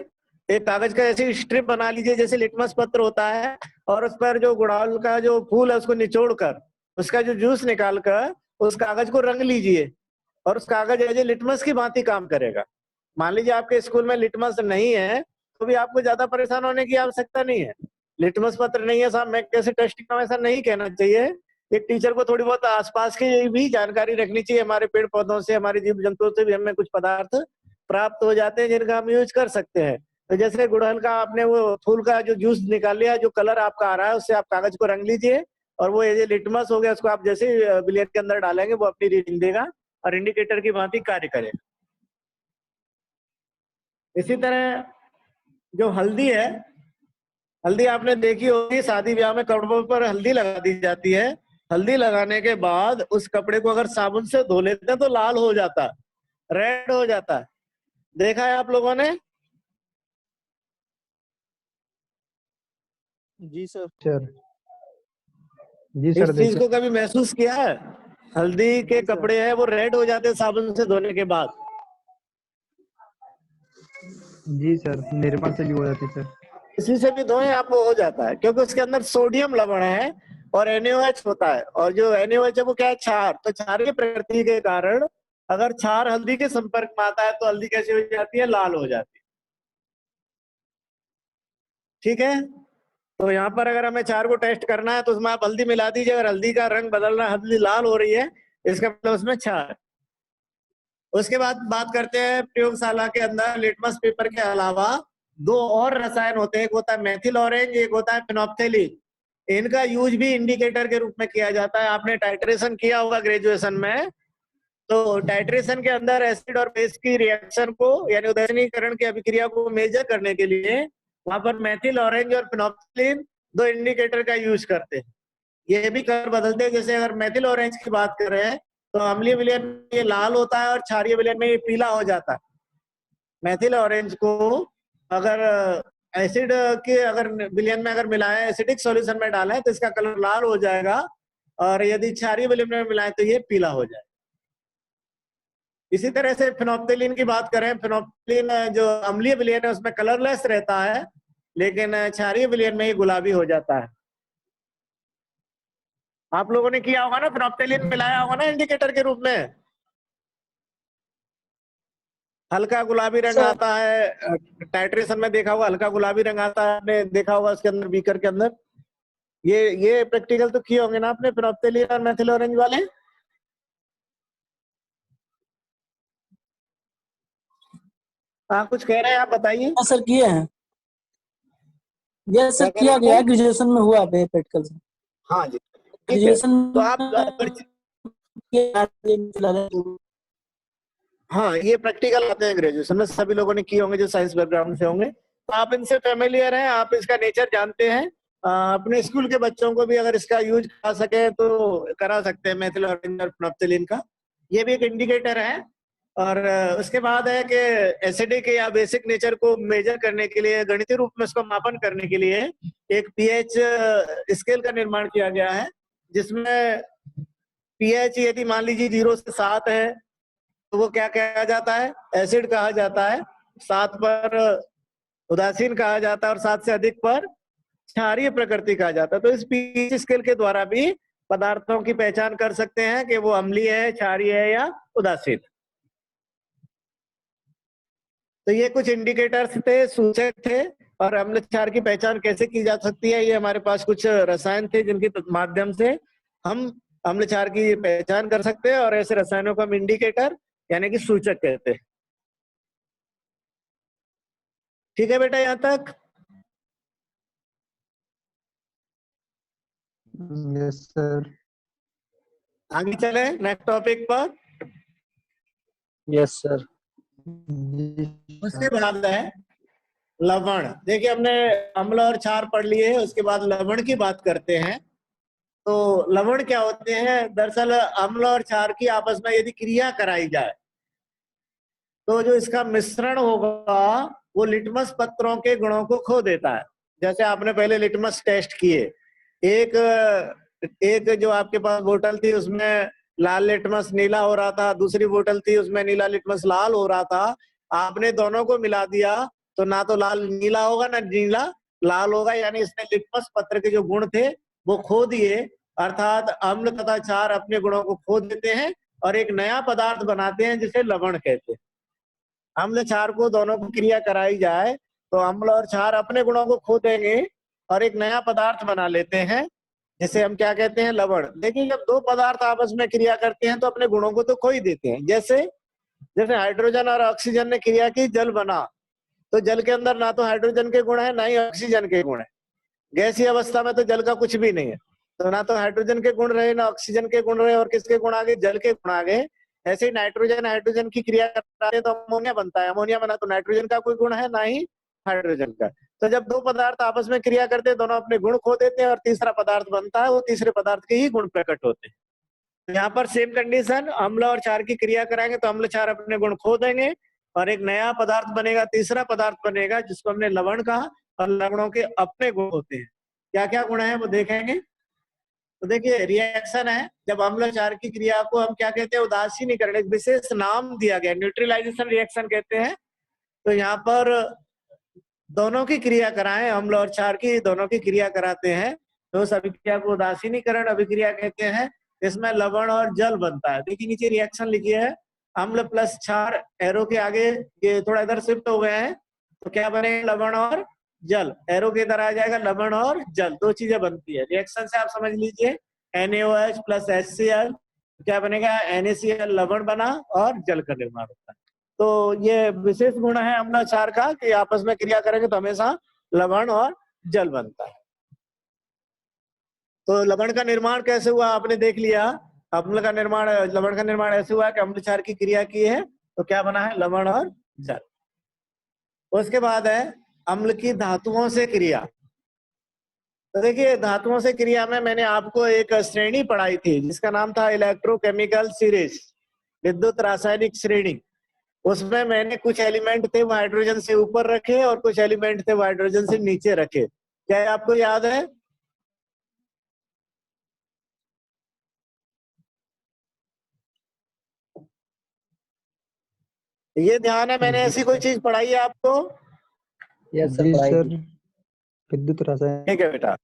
एक कागज का ऐसी स्ट्रिप बना लीजिए जैसे लिटमस पत्र होता है, और उस पर जो गुड़हल का जो फूल है उसको निचोड़ कर उसका जो जूस निकाल कर उस कागज को रंग लीजिए, और उस कागज ऐसे लिटमस की भांति काम करेगा। मान लीजिए आपके स्कूल में लिटमस नहीं है तो भी आपको ज्यादा परेशान होने की आवश्यकता नहीं है। लिटमस पत्र नहीं है साहब, मैं कैसे टेस्टिंग का, ऐसा नहीं कहना चाहिए। एक टीचर को थोड़ी बहुत आसपास की भी जानकारी रखनी चाहिए। हमारे पेड़ पौधों से, हमारे जीव जंतुओं से भी हमें कुछ पदार्थ प्राप्त हो जाते हैं जिनका हम यूज कर सकते हैं। तो जैसे गुड़हल का आपने वो फूल का जो जूस निकाल लिया, जो कलर आपका आ रहा है उससे आप कागज को रंग लीजिए, और वो ये लिटमस हो गया, उसको आप जैसे विलियन के अंदर डालेंगे वो अपनी रीडिंग देगा और इंडिकेटर की भांति कार्य करेगा। इसी तरह जो हल्दी है, हल्दी आपने देखी होगी शादी ब्याह में कपड़ों पर हल्दी लगा दी जाती है। हल्दी लगाने के बाद उस कपड़े को अगर साबुन से धो लेते हैं तो लाल हो जाता है, रेड हो जाता है। देखा है आप लोगों ने? जी सर। सर जी सर, इस चीज को कभी महसूस किया है? हल्दी के कपड़े हैं वो रेड हो जाते हैं साबुन से धोने के बाद। जी सर, निर्मा से भी हो जाती सर। किसी से भी धोएं आप वो हो जाता है, क्योंकि उसके अंदर सोडियम लवण है और NaOH होता है, और जो NaOH है वो क्या है, क्षार। तो क्षारीय प्रकृति के कारण अगर क्षार हल्दी के संपर्क में आता है तो हल्दी कैसी हो जाती है, लाल हो जाती है। ठीक है, तो यहाँ पर अगर हमें क्षार को टेस्ट करना है तो उसमें आप हल्दी मिला दीजिए। अगर हल्दी का रंग बदल रहा है, हल्दी लाल हो रही है, इसका मतलब उसमें क्षार है। उसके बाद बात करते हैं प्रयोगशाला के अंदर लिटमस पेपर के अलावा दो और रसायन होते हैं, एक होता है मेथिल ऑरेंज, एक होता है फिनोप्थेलिन। इनका यूज भी इंडिकेटर के रूप में किया जाता है। आपने टाइट्रेशन किया होगा ग्रेजुएशन में, तो टाइट्रेशन के अंदर एसिड और बेस की रिएक्शन को यानी उदासीनीकरण की अभिक्रिया को मेजर करने के लिए वहां पर मेथिल ऑरेंज और फिनोप्थेलिन दो इंडिकेटर का यूज करते हैं। ये भी कलर बदलते हैं। जैसे अगर मेथिल ऑरेंज की बात कर रहे हैं तो अम्लीय विलयन में ये लाल होता है और क्षारीय विलयन में ये पीला हो जाता है। मेथिल ऑरेंज को अगर एसिड के अगर विलयन में अगर मिलाएं, एसिडिक सॉल्यूशन में डालें तो इसका कलर लाल हो जाएगा, और यदि क्षारीय विलयन में मिलाएं तो ये पीला हो जाए। इसी तरह से फिनोप्थेलिन की बात करें, फिनोप्थेलिन जो अम्लीय विलयन है उसमें कलरलेस रहता है, लेकिन क्षारीय विलयन में ये गुलाबी हो जाता है। आप लोगों ने किया होगा ना, फिनोप्थेलिन मिलाया होगा ना इंडिकेटर के रूप में, हल्का गुलाबी रंग आता है, टाइट्रेशन में देखा होगा हल्का गुलाबी रंग आता है, आपने देखा होगा उसके अंदर बीकर के अंदर। ये प्रैक्टिकल तो किए होंगे ना आपने फिनोप्थेलिन और मेथिल ऑरेंज वाले। हाँ कुछ कह रहे हैं आप, बताइए। सर किए हैं, ये सर किया गया है, ग्रेजुएशन में हुआ है प्रैक्टिकल से। हाँ जी ठीक है, ग्रेजुएशन तो आप हाँ ये प्रैक्टिकल आते हैं ग्रेजुएशन में, सभी लोगों ने किए होंगे जो साइंस बैकग्राउंड से होंगे, तो आप इनसे फेमिलियर हैं, आप इसका नेचर जानते हैं। अपने स्कूल के बच्चों को भी अगर इसका यूज करा सके तो करा सकते हैं, मेथिल ऑरेंज और फिनोप्थेलिन का। ये भी एक इंडिकेटर है। और उसके बाद है कि एसिडिक या बेसिक नेचर को मेजर करने के लिए, गणितीय रूप में इसको मापन करने के लिए एक पीएच स्केल का निर्माण किया गया है, जिसमें पीएच यदि मान लीजिए 0 से 7 है तो वो क्या कहा जाता है, एसिड कहा जाता है। 7 पर उदासीन कहा जाता है और 7 से अधिक पर क्षारीय प्रकृति कहा जाता है। तो इस पीएच स्केल के द्वारा भी पदार्थों की पहचान कर सकते हैं कि वो अम्लीय है, क्षारीय है या उदासीन। तो ये कुछ इंडिकेटर्स थे, सूचक थे, और अम्ल क्षार की पहचान कैसे की जा सकती है, ये हमारे पास कुछ रसायन थे जिनके माध्यम से हम अम्ल क्षार की पहचान कर सकते हैं, और ऐसे रसायनों को हम इंडिकेटर यानी कि सूचक कहते हैं। ठीक है बेटा, यहां तक? Yes sir. आगे चले नेक्स्ट टॉपिक पर। Yes sir. उसके बाद है लवण। देखिए हमने अम्ल और क्षार पढ़ लिए, उसके बाद लवण की बात करते हैं। तो लवण क्या होते हैं? दरअसल अम्ल और क्षार की आपस में यदि क्रिया कराई जाए तो जो इसका मिश्रण होगा वो लिटमस पत्रों के गुणों को खो देता है। जैसे आपने पहले लिटमस टेस्ट किए, एक जो आपके पास बोतल थी उसमें लाल लिटमस नीला हो रहा था, दूसरी बोतल थी उसमें नीला लिटमस लाल हो रहा था। आपने दोनों को मिला दिया तो ना तो लाल नीला होगा ना नीला लाल होगा, यानी इसने लिटमस पत्र के जो गुण थे वो खो दिए। अर्थात अम्ल तथा क्षार अपने गुणों को खो देते हैं और एक नया पदार्थ बनाते हैं जिसे लवण कहते हैं। अम्ल क्षार को दोनों को क्रिया कराई जाए तो अम्ल और क्षार अपने गुणों को खो देंगे और एक नया पदार्थ बना लेते हैं जिसे हम क्या कहते हैं, लवण। देखिए जब दो पदार्थ आपस में क्रिया करते हैं तो अपने गुणों को तो खो ही देते हैं। जैसे जैसे हाइड्रोजन और ऑक्सीजन ने क्रिया की, जल बना, तो जल के अंदर ना तो हाइड्रोजन के गुण है ना ही ऑक्सीजन के गुण है। गैसीय अवस्था में तो जल का कुछ भी नहीं है, तो ना तो हाइड्रोजन के गुण रहे ना ऑक्सीजन के गुण रहे, और किसके गुण आ गए? जल के गुण आ गए। ऐसे ही नाइट्रोजन हाइड्रोजन की क्रिया करते हैं तो अमोनिया बनता है, अमोनिया बना तो नाइट्रोजन का कोई गुण है ना ही हाइड्रोजन का। तो जब दो पदार्थ आपस में क्रिया करते हैं दोनों अपने गुण खो देते हैं और तीसरा पदार्थ बनता है, वो तीसरे पदार्थ के ही गुण प्रकट होते हैं। तो यहाँ पर सेम कंडीशन, अम्ल और क्षार की क्रिया कराएंगे तो अम्ल क्षार अपने गुण खो देंगे और एक नया पदार्थ बनेगा, तीसरा पदार्थ बनेगा जिसको हमने लवण कहा। और लवणों के अपने गुण होते हैं। क्या क्या गुण है वो देखेंगे। तो देखिए रिएक्शन है, जब अम्ल क्षार की क्रिया को हम क्या कहते हैं, उदासीनीकरण, एक विशेष नाम दिया गया, न्यूट्रलाइजेशन रिएक्शन कहते हैं। तो यहाँ पर दोनों की क्रिया कराएं, अम्ल और क्षार की दोनों की क्रिया कराते हैं तो उस अभिक्रिया को उदासीनीकरण अभिक्रिया कहते हैं। इसमें लवण और जल बनता है। देखिए नीचे रिएक्शन लिखी है, अम्ल प्लस क्षार, एरो के आगे ये थोड़ा इधर शिफ्ट हो गए हैं तो क्या बने, लवण और जल। एरो के इधर आ जाएगा लवण और जल, दो चीजें बनती है रिएक्शन से। आप समझ लीजिए NaOH प्लस HCl क्या बनेगा, NaCl, लवण बना और जल का निर्माण होता है। तो ये विशेष गुण है अम्ल क्षार का कि आपस में क्रिया करेंगे तो हमेशा लवण और जल बनता है। तो लवण का निर्माण कैसे हुआ आपने देख लिया। अम्ल का निर्माण, लवण का निर्माण ऐसे हुआ कि अम्ल क्षार की क्रिया की है तो क्या बना है, लवण और जल। उसके बाद है अम्ल की धातुओं से क्रिया। तो देखिए धातुओं से क्रिया में मैंने आपको एक श्रेणी पढ़ाई थी जिसका नाम था इलेक्ट्रोकेमिकल सीरीज, विद्युत रासायनिक श्रेणी। उसमें मैंने कुछ एलिमेंट थे वो हाइड्रोजन से ऊपर रखे और कुछ एलिमेंट थे वो हाइड्रोजन से नीचे रखे। क्या आपको याद है? ये ध्यान है, मैंने ऐसी कोई चीज पढ़ाई है आपको? यस जी सर, सर, विद्युत रसायन। ठीक है बेटा।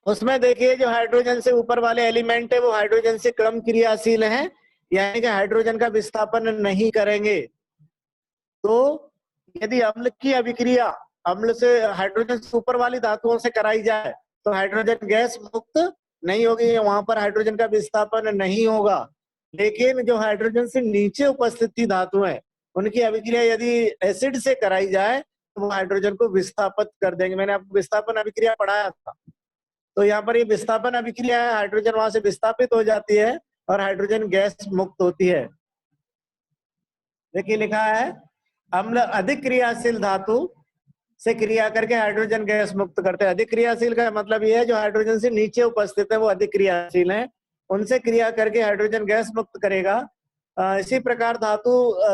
उसमें देखिए जो हाइड्रोजन से ऊपर वाले एलिमेंट है वो हाइड्रोजन से कम क्रियाशील हैं, यानी कि हाइड्रोजन का विस्थापन नहीं करेंगे। तो यदि अम्ल की अभिक्रिया अम्ल से हाइड्रोजन से ऊपर वाली धातुओं से कराई जाए तो हाइड्रोजन गैस मुक्त नहीं होगी, वहां पर हाइड्रोजन का विस्थापन नहीं होगा। लेकिन जो हाइड्रोजन से नीचे उपस्थित धातु है उनकी अभिक्रिया यदि एसिड से कराई जाए तो वो हाइड्रोजन को विस्थापित कर देंगे। मैंने आपको विस्थापन अभिक्रिया पढ़ाया था। तो यहाँ पर ये विस्थापन अभिक्रिया है, हाइड्रोजन वहां से विस्थापित हो जाती है और हाइड्रोजन गैस मुक्त होती है। देखिए लिखा है अम्ल अधिक क्रियाशील धातु से क्रिया करके हाइड्रोजन गैस मुक्त करते हैं। अधिक क्रियाशील का मतलब यह है जो हाइड्रोजन से नीचे उपस्थित है वो अधिक क्रियाशील है, उनसे क्रिया करके हाइड्रोजन गैस मुक्त करेगा। इसी प्रकार धातु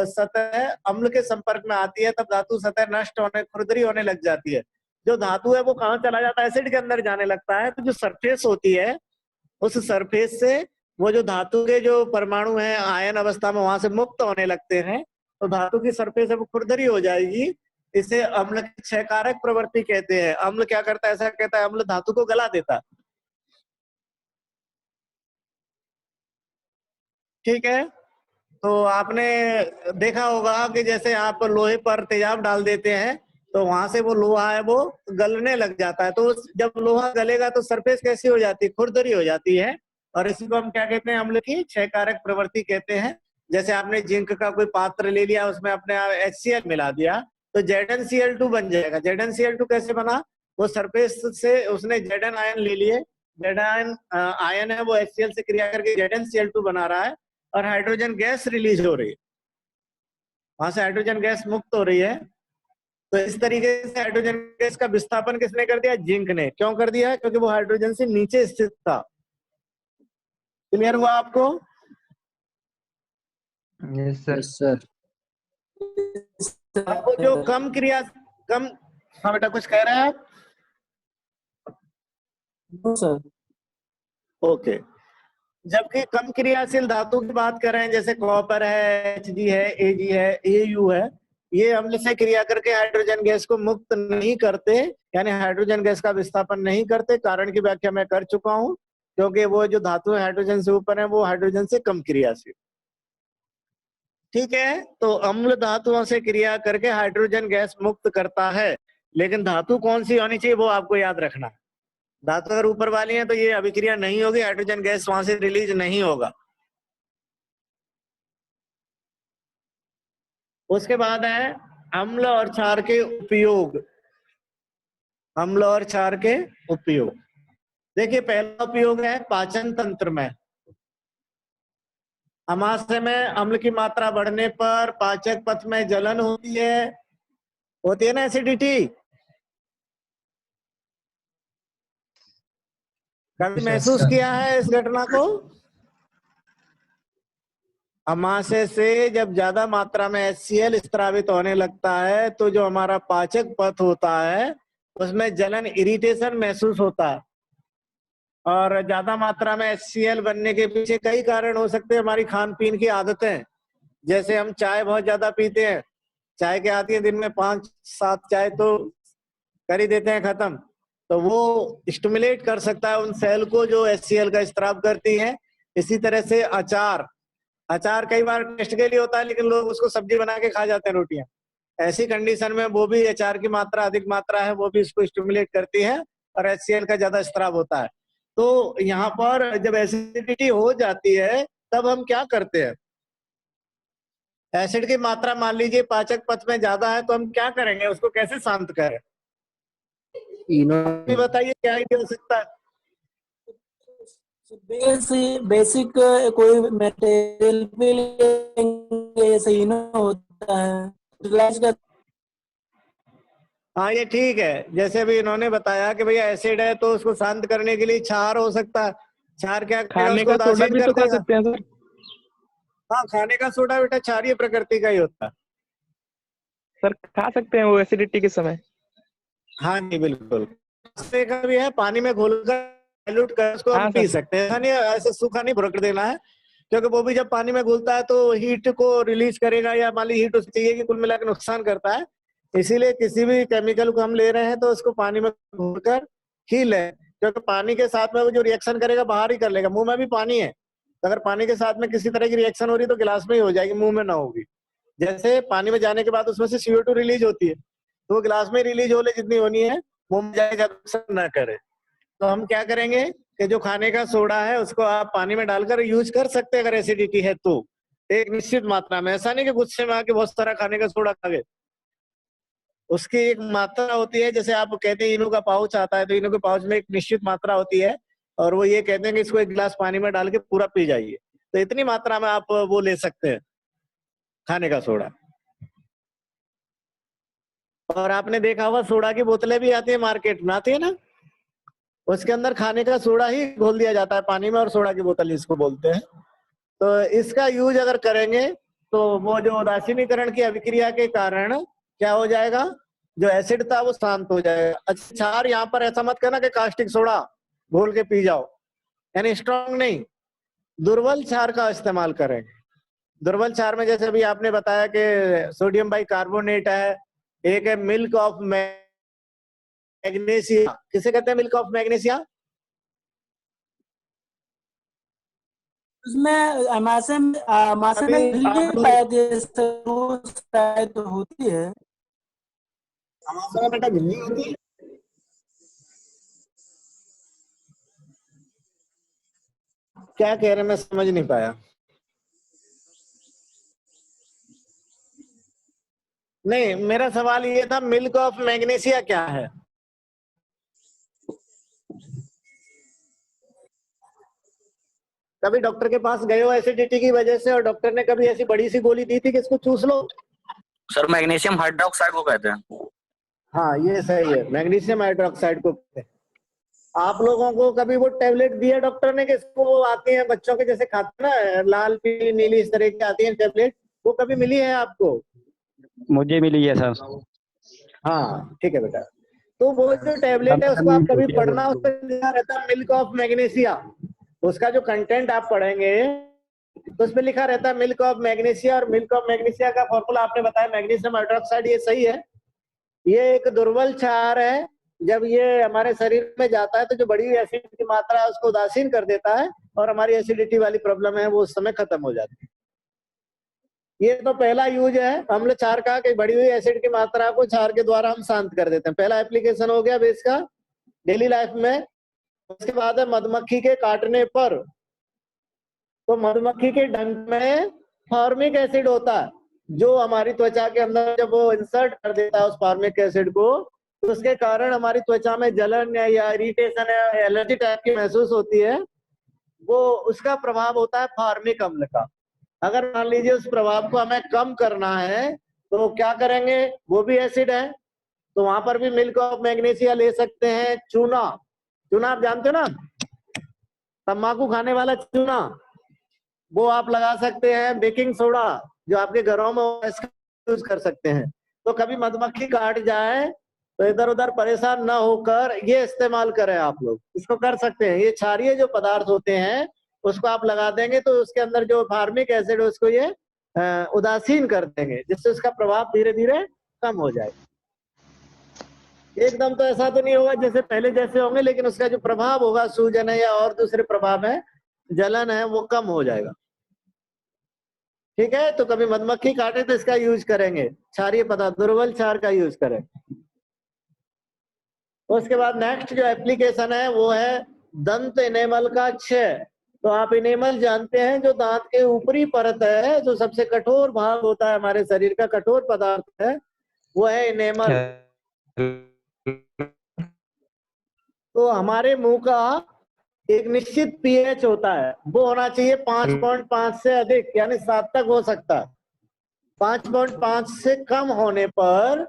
सतह अम्ल के संपर्क में आती है तब धातु सतह नष्ट होने खुरदरी होने लग जाती है। जो धातु है वो कहाँ चला जाता है? एसिड के अंदर जाने लगता है। तो जो सरफेस होती है उस सरफेस से वो जो धातु के जो परमाणु हैं आयन अवस्था में वहां से मुक्त होने लगते हैं, तो धातु की सरफेस है वो खुरदरी हो जाएगी। इसे अम्ल की क्षयकारक प्रवृत्ति कहते हैं। अम्ल क्या करता है? ऐसा कहता है अम्ल धातु को गला देता है। ठीक है, तो आपने देखा होगा कि जैसे आप लोहे पर तेजाब डाल देते हैं तो वहां से वो लोहा है वो गलने लग जाता है। तो जब लोहा गलेगा तो सरफेस कैसी हो जाती है? खुरदरी हो जाती है। और इसी को हम क्या कहते हैं? अम्ल की क्षयकारक प्रवृत्ति कहते हैं। जैसे आपने जिंक का कोई पात्र ले लिया, उसमें आपने HCl मिला दिया तो ZnCl2 बन जाएगा। ZnCl2 कैसे बना? वो सरफेस से उसने Zn आयन ले लिए, Zn आयन है वो HCl से क्रिया करके ZnCl2 बना रहा है और हाइड्रोजन गैस रिलीज हो रही है, वहां से हाइड्रोजन गैस मुक्त हो रही है। तो इस तरीके से हाइड्रोजन गैस का विस्थापन किसने कर दिया? जिंक ने। क्यों कर दिया? क्योंकि वो हाइड्रोजन से नीचे स्थित था। क्लियर हुआ आपको? Yes sir. Yes sir. आपको जो कम हाँ बेटा कुछ कह रहे हैं आप? No sir. ओके। जबकि कम क्रियाशील धातु की बात कर रहे हैं, जैसे कॉपर है, Hg है, Ag है, Au है, ये अम्ल से क्रिया करके हाइड्रोजन गैस को मुक्त नहीं करते, यानी हाइड्रोजन गैस का विस्थापन नहीं करते। कारण की व्याख्या मैं कर चुका हूं, क्योंकि वो जो धातु है हाइड्रोजन से ऊपर है वो हाइड्रोजन से कम क्रियाशील। ठीक है, तो अम्ल धातुओं से क्रिया करके हाइड्रोजन गैस मुक्त करता है। लेकिन धातु कौन सी होनी चाहिए वो आपको याद रखना है। धातु अगर ऊपर वाली है तो ये अभिक्रिया नहीं होगी, हाइड्रोजन गैस वहां से रिलीज नहीं होगा। उसके बाद है अम्ल और क्षार के उपयोग। अम्ल और क्षार के उपयोग, देखिए पहला उपयोग है पाचन तंत्र में। अमाशय में अम्ल की मात्रा बढ़ने पर पाचक पथ में जलन होती है ना, एसिडिटी। कभी महसूस किया है इस घटना को? अमाशय से जब ज्यादा मात्रा में HCl स्रावित होने लगता है तो जो हमारा पाचक पथ होता है उसमें जलन, इरिटेशन महसूस होता है। और ज्यादा मात्रा में HCl बनने के पीछे कई कारण हो सकते हैं। हमारी खान पीन की आदतें, जैसे हम चाय बहुत ज्यादा पीते हैं, चाय के आती है दिन में 5-7 चाय तो कर ही देते हैं खत्म, तो वो स्टिमुलेट कर सकता है उन सेल को जो HCl का स्राव करती है। इसी तरह से अचार कई बार टेस्ट के लिए होता है लेकिन लोग उसको सब्जी बना के खा जाते हैं रोटियां। ऐसी कंडीशन में वो भी अचार की मात्रा अधिक मात्रा है वो भी इसको स्टिमुलेट करती है और HCl का ज्यादा स्राव होता है। तो यहाँ पर जब एसिडिटी हो जाती है तब हम क्या करते हैं? एसिड की मात्रा मान लीजिए पाचक पथ में ज्यादा है तो हम क्या करेंगे? उसको कैसे शांत करें? बताइए क्या हो सकता है? बेसिक कोई मटेरियल भी लेंगे, जैसे इनो होता है। हाँ ये ठीक है, जैसे अभी इन्होंने बताया कि भैया एसिड है तो उसको शांत करने के लिए क्षार हो सकता है। क्षार क्या करेगा? खाने उसको का सोडा उदासीन भी कर तो खा देगा। सकते हैं सर। हाँ खाने का सोडा बेटा क्षारीय प्रकृति का ही होता है। सर खा सकते हैं वो एसिडिटी के समय। हाँ नहीं बिल्कुल, का भी है, पानी में घोलकर डाइल्यूट कर उसको हम हाँ पी सर। सकते हैं। नहीं ऐसे सूखा नहीं भुरक देना है, क्योंकि वो भी जब पानी में घुलता है तो हीट को रिलीज करेगा, या मान ली हीट उसे चाहिए कि कुल मिलाकर नुकसान करता है। इसीलिए किसी भी केमिकल को हम ले रहे हैं तो उसको पानी में घोलकर ही लें, क्योंकि पानी के साथ में वो जो रिएक्शन करेगा बाहर ही कर लेगा। मुंह में भी पानी है, तो अगर पानी के साथ में किसी तरह की रिएक्शन हो रही है तो गिलास में ही हो जाएगी, मुंह में ना होगी। जैसे पानी में जाने के बाद उसमें से CO2 रिलीज होती है, तो वो गिलास में रिलीज हो ले जितनी होनी है, मुंह में जाए ज्यादा नुकसान ना करे। तो हम क्या करेंगे कि जो खाने का सोडा है उसको आप पानी में डालकर यूज कर सकते हैं अगर एसिडिटी है तो, एक निश्चित मात्रा में। ऐसा नहीं कि गुस्से में आके बहुत सारा खाने का सोडा खा गए। उसकी एक मात्रा होती है, जैसे आप कहते हैं इनो का पाउच आता है, तो इनो के पाउच में एक निश्चित मात्रा होती है, और वो ये कहते हैं कि इसको एक गिलास पानी में डाल के पूरा पी जाइए। तो इतनी मात्रा में आप वो ले सकते हैं खाने का सोडा। और आपने देखा हुआ सोडा की बोतलें भी आती है मार्केट में, आती है ना, उसके अंदर खाने का सोडा ही घोल दिया जाता है पानी में, और सोडा की बोतल इसको बोलते हैं। तो इसका यूज अगर करेंगे तो वो जो उदासीनीकरण की अभिक्रिया के कारण क्या हो जाएगा, जो एसिड था वो शांत हो जाएगा। अच्छा, क्षार यहाँ पर ऐसा मत करना कि कास्टिक सोडा घोल के पी जाओ, यानी स्ट्रॉन्ग नहीं, दुर्बल क्षार का इस्तेमाल करेंगे। दुर्बल क्षार में जैसे अभी आपने बताया कि सोडियम बाइकार्बोनेट है, एक है मिल्क ऑफ मैग्नीशिया। किसे कहते हैं मिल्क ऑफ मैग्नीशिया? उसमें अमाशय में अभी आप लोग शायद होती है। अमाशय में बेटा झिल्ली होती है। क्या कह रहे हैं मैं समझ नहीं पाया। नहीं, मेरा सवाल ये था मिल्क ऑफ मैग्नीशिया क्या है? कभी डॉक्टर के पास गए हो एसिडिटी की वजह से, और डॉक्टर ने कभी ऐसी बड़ी सी गोली दी थी कि इसको चूस लो? सर मैग्नीशियम हाइड्रोक्साइड को कहते हैं। हाँ, ये सही है, मैग्नीशियम हाइड्रोक्साइड को कहते हैं। आप लोगों को कभी वो टैबलेट दिया डॉक्टर ने कि इसको, वो आती है बच्चों के जैसे खाते ना, लाल पीली नीली इस तरह की आती है टैबलेट, वो कभी मिली है आपको? मुझे मिली है सर। हाँ ठीक है बेटा। तो वो जो टैबलेट है उसको आप कभी पढ़ना, उस पर लिखा रहता है मिल्क ऑफ मैग्नीशिया। उसका जो कंटेंट आप पढ़ेंगे तो उस पर लिखा रहता है मिल्क ऑफ मैग्नीशिया, और मिल्क ऑफ मैग्नीशिया का फॉर्मूला आपने बताया मैग्नीशियम हाइड्रोक्साइड, ये सही है। ये एक दुर्बल क्षार है, जब ये हमारे शरीर में जाता है तो जो बड़ी एसिड की मात्रा है उसको उदासीन कर देता है, और हमारी एसिडिटी वाली प्रॉब्लम है वो उस समय खत्म हो जाती है। ये तो पहला यूज है अम्ल क्षार का, कि बढ़ी हुई एसिड की मात्रा को क्षार के द्वारा हम शांत कर देते हैं। पहला एप्लीकेशन हो गया बेस का डेली लाइफ में। उसके बाद है मधुमक्खी के काटने पर, तो मधुमक्खी के डंक में फॉर्मिक एसिड होता है, जो हमारी त्वचा के अंदर जब वो इंसर्ट कर देता है उस फॉर्मिक एसिड को, तो उसके कारण हमारी त्वचा में जलन या इरिटेशन या एलर्जी टाइप की महसूस होती है। वो उसका प्रभाव होता है फॉर्मिक अम्ल का। अगर मान लीजिए उस प्रभाव को हमें कम करना है तो क्या करेंगे, वो भी एसिड है, तो वहां पर भी मिल्क ऑफ मैग्नीशिया ले सकते हैं। चूना, चूना आप जानते हो ना, तंबाकू खाने वाला चूना, वो आप लगा सकते हैं। बेकिंग सोडा जो आपके घरों में यूज कर सकते हैं। तो कभी मधुमक्खी काट जाए तो इधर उधर परेशान ना होकर ये इस्तेमाल करें आप लोग, इसको कर सकते हैं। ये क्षारीय जो पदार्थ होते हैं उसको आप लगा देंगे तो उसके अंदर जो फार्मिक एसिड है उसको ये उदासीन कर देंगे, जिससे उसका प्रभाव धीरे धीरे कम हो जाए। एकदम तो ऐसा तो नहीं होगा जैसे पहले जैसे होंगे, लेकिन उसका जो प्रभाव होगा, सूजन है या और दूसरे प्रभाव है, जलन है, वो कम हो जाएगा। ठीक है, तो कभी मधुमक्खी काटे तो इसका यूज करेंगे, क्षारीय पदार्थ दुर्बल क्षार का यूज करें। उसके बाद नेक्स्ट जो एप्लीकेशन है वो है दंत इनेमल का क्षय। तो आप इनेमल जानते हैं, जो दांत के ऊपरी परत है, जो सबसे कठोर भाग होता है हमारे शरीर का, कठोर पदार्थ है, वो है इनेमल। तो हमारे मुंह का एक निश्चित पीएच होता है, वो होना चाहिए 5.5 से अधिक, यानी 7 तक हो सकता है। 5.5 से कम होने पर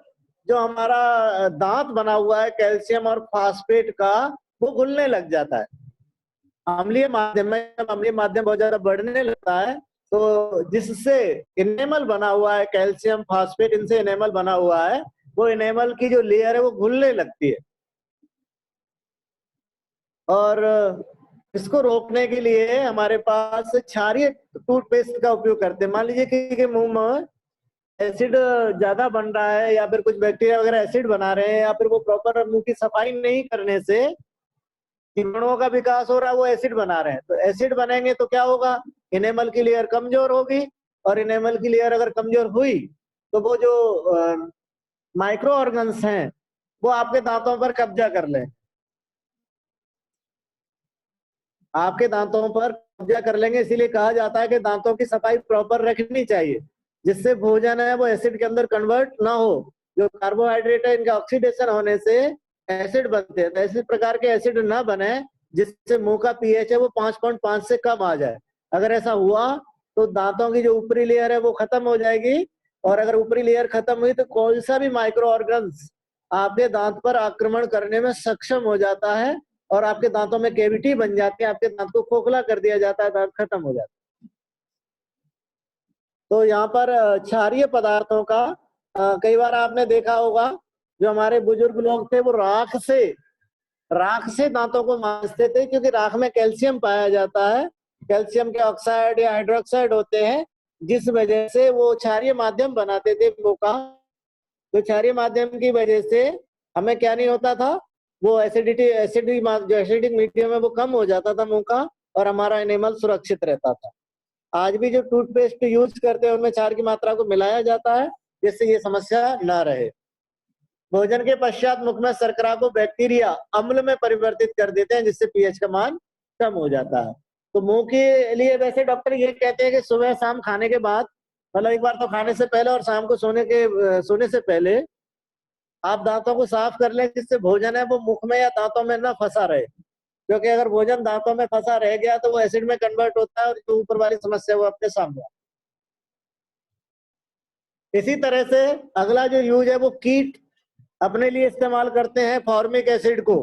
जो हमारा दांत बना हुआ है कैल्शियम और फास्फेट का, वो घुलने लग जाता है। अम्लीय माध्यम में जब अम्लीय माध्यम बहुत ज्यादा बढ़ने लगता है तो जिससे इनेमल बना हुआ है, कैल्शियम फास्फेट इनसे इनेमल बना हुआ है, वो इनेमल की जो लेयर है वो घुलने लगती है। और इसको रोकने के लिए हमारे पास क्षारीय टूथपेस्ट का उपयोग करते हैं। मान लीजिए कि मुंह में एसिड ज्यादा बन रहा है या फिर कुछ बैक्टीरिया वगैरह एसिड बना रहे हैं या फिर वो प्रॉपर मुंह की सफाई नहीं करने से कीटाणुओं का विकास हो रहा है, वो एसिड बना रहे हैं। तो एसिड बनेंगे तो क्या होगा, इनेमल की लेयर कमजोर होगी, और इनेमल की लेयर अगर कमजोर हुई तो वो जो माइक्रो ऑर्गन्स हैं वो आपके दांतों पर कब्जा कर लें, आपके दांतों पर कब्जा कर लेंगे। इसीलिए कहा जाता है कि दांतों की सफाई प्रॉपर रखनी चाहिए, जिससे भोजन है वो एसिड के अंदर कन्वर्ट ना हो। जो कार्बोहाइड्रेट है इनका ऑक्सीडेशन होने से एसिड बनते हैं, तो ऐसे प्रकार के एसिड ना बने जिससे मुंह का पीएच है वो 5.5 से कम आ जाए। अगर ऐसा हुआ तो दांतों की जो ऊपरी लेयर है वो खत्म हो जाएगी, और अगर ऊपरी लेयर खत्म हुई तो कौन सा भी माइक्रो ऑर्गन्स आपके दांत पर आक्रमण करने में सक्षम हो जाता है और आपके दांतों में कैविटी बन जाती है, आपके दांत को खोखला कर दिया जाता है, दांत खत्म हो जाता है। तो यहाँ पर क्षारीय पदार्थों का कई बार आपने देखा होगा, जो हमारे बुजुर्ग लोग थे वो राख से दांतों को मांजते थे, क्योंकि राख में कैल्शियम पाया जाता है, कैल्शियम के ऑक्साइड या हाइड्रोक्साइड होते हैं, जिस वजह से वो क्षारीय माध्यम बनाते थे मुंह का। तो क्षारीय माध्यम की वजह से हमें क्या नहीं होता था, वो एसिडिक मीडियम है वो कम हो जाता था मुंह का, और हमारा एनिमल सुरक्षित रहता था। आज भी जो टूथपेस्ट यूज करते हैं उनमें क्षार की मात्रा को मिलाया जाता है, जिससे ये समस्या ना रहे। भोजन के पश्चात मुख में शर्करा को बैक्टीरिया अम्ल में परिवर्तित कर देते हैं, जिससे पीएच का मान कम हो जाता है। तो मुंह के लिए वैसे डॉक्टर ये कहते हैं कि सुबह शाम खाने के बाद, मतलब एक बार तो खाने से पहले और शाम को सोने से पहले आप दांतों को साफ कर लें, जिससे भोजन है वो मुख में या दांतों में ना फंसा रहे, क्योंकि अगर भोजन दांतों में फंसा रह गया तो वो एसिड में कन्वर्ट होता है और जो ऊपर वाली समस्या वो अपने सामने। इसी तरह से अगला जो यूज है वो कीट अपने लिए इस्तेमाल करते हैं फॉर्मिक एसिड को।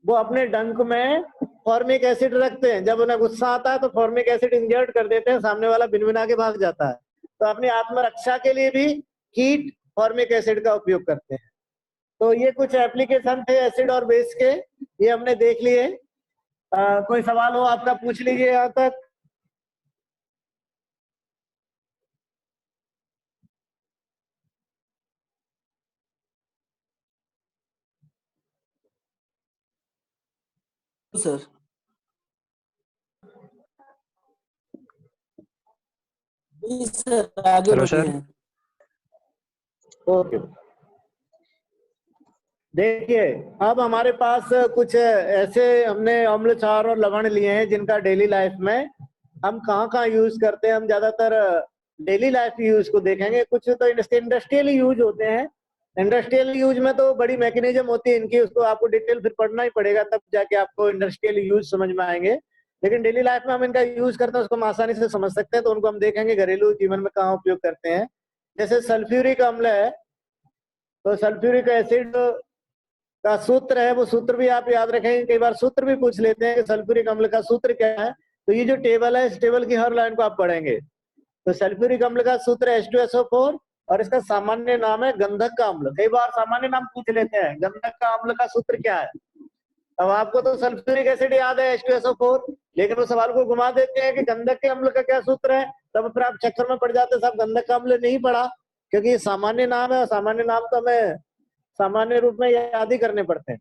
वो अपने डंक में फॉर्मिक एसिड रखते हैं, जब उन्हें गुस्सा आता है तो फॉर्मिक एसिड इंजेक्ट कर देते हैं, सामने वाला भिनभिना के भाग जाता है। तो अपनी आत्मरक्षा के लिए भी कीट फॉर्मिक एसिड का उपयोग करते हैं। तो ये कुछ एप्लीकेशन थे एसिड और बेस के, ये हमने देख लिए। कोई सवाल हो आपका पूछ लीजिए यहाँ तक। सर सर आगे हेलो बढ़ते सर। हैं। ओके, देखिए अब हमारे पास कुछ ऐसे हमने अम्ल क्षार और लवण लिए हैं जिनका डेली लाइफ में हम कहाँ यूज करते हैं। हम ज्यादातर डेली लाइफ यूज को देखेंगे, कुछ तो इंडस्ट्रियल यूज होते हैं। इंडस्ट्रियल यूज में तो बड़ी मैकेनिज्म होती है इनकी, उसको आपको डिटेल फिर पढ़ना ही पड़ेगा, तब जाके आपको इंडस्ट्रियल यूज समझ में आएंगे। लेकिन डेली लाइफ में हम इनका यूज करते हैं, उसको हम आसानी से समझ सकते हैं, तो उनको हम देखेंगे घरेलू जीवन में कहाँ उपयोग करते हैं। जैसे सल्फ्यूरिक अम्ल है, तो सल्फ्यूरिक एसिड का सूत्र है, वो सूत्र भी आप याद रखेंगे, कई बार सूत्र भी पूछ लेते हैं कि सल्फ्यूरिक अम्ल का सूत्र क्या है। तो ये जो टेबल है, इस टेबल की हर लाइन को आप पढ़ेंगे। तो सल्फ्यूरिक अम्ल का सूत्र है H2SO4, और इसका सामान्य नाम है गंधक का अम्ल। कई बार सामान्य नाम पूछ लेते हैं, गंधक का अम्ल का सूत्र क्या है। अब आपको तो सल्फ्यूरिक एसिड याद है H2SO4, लेकिन वो सवाल को घुमा देते हैं कि गंधक के अम्ल का क्या सूत्र है, तब फिर आप चक्कर में पड़ जाते हैं, साहब गंधक का अम्ल नहीं पढ़ा, क्योंकि ये सामान्य नाम है, सामान्य नाम तो हमें सामान्य रूप में याद ही करने पड़ते हैं।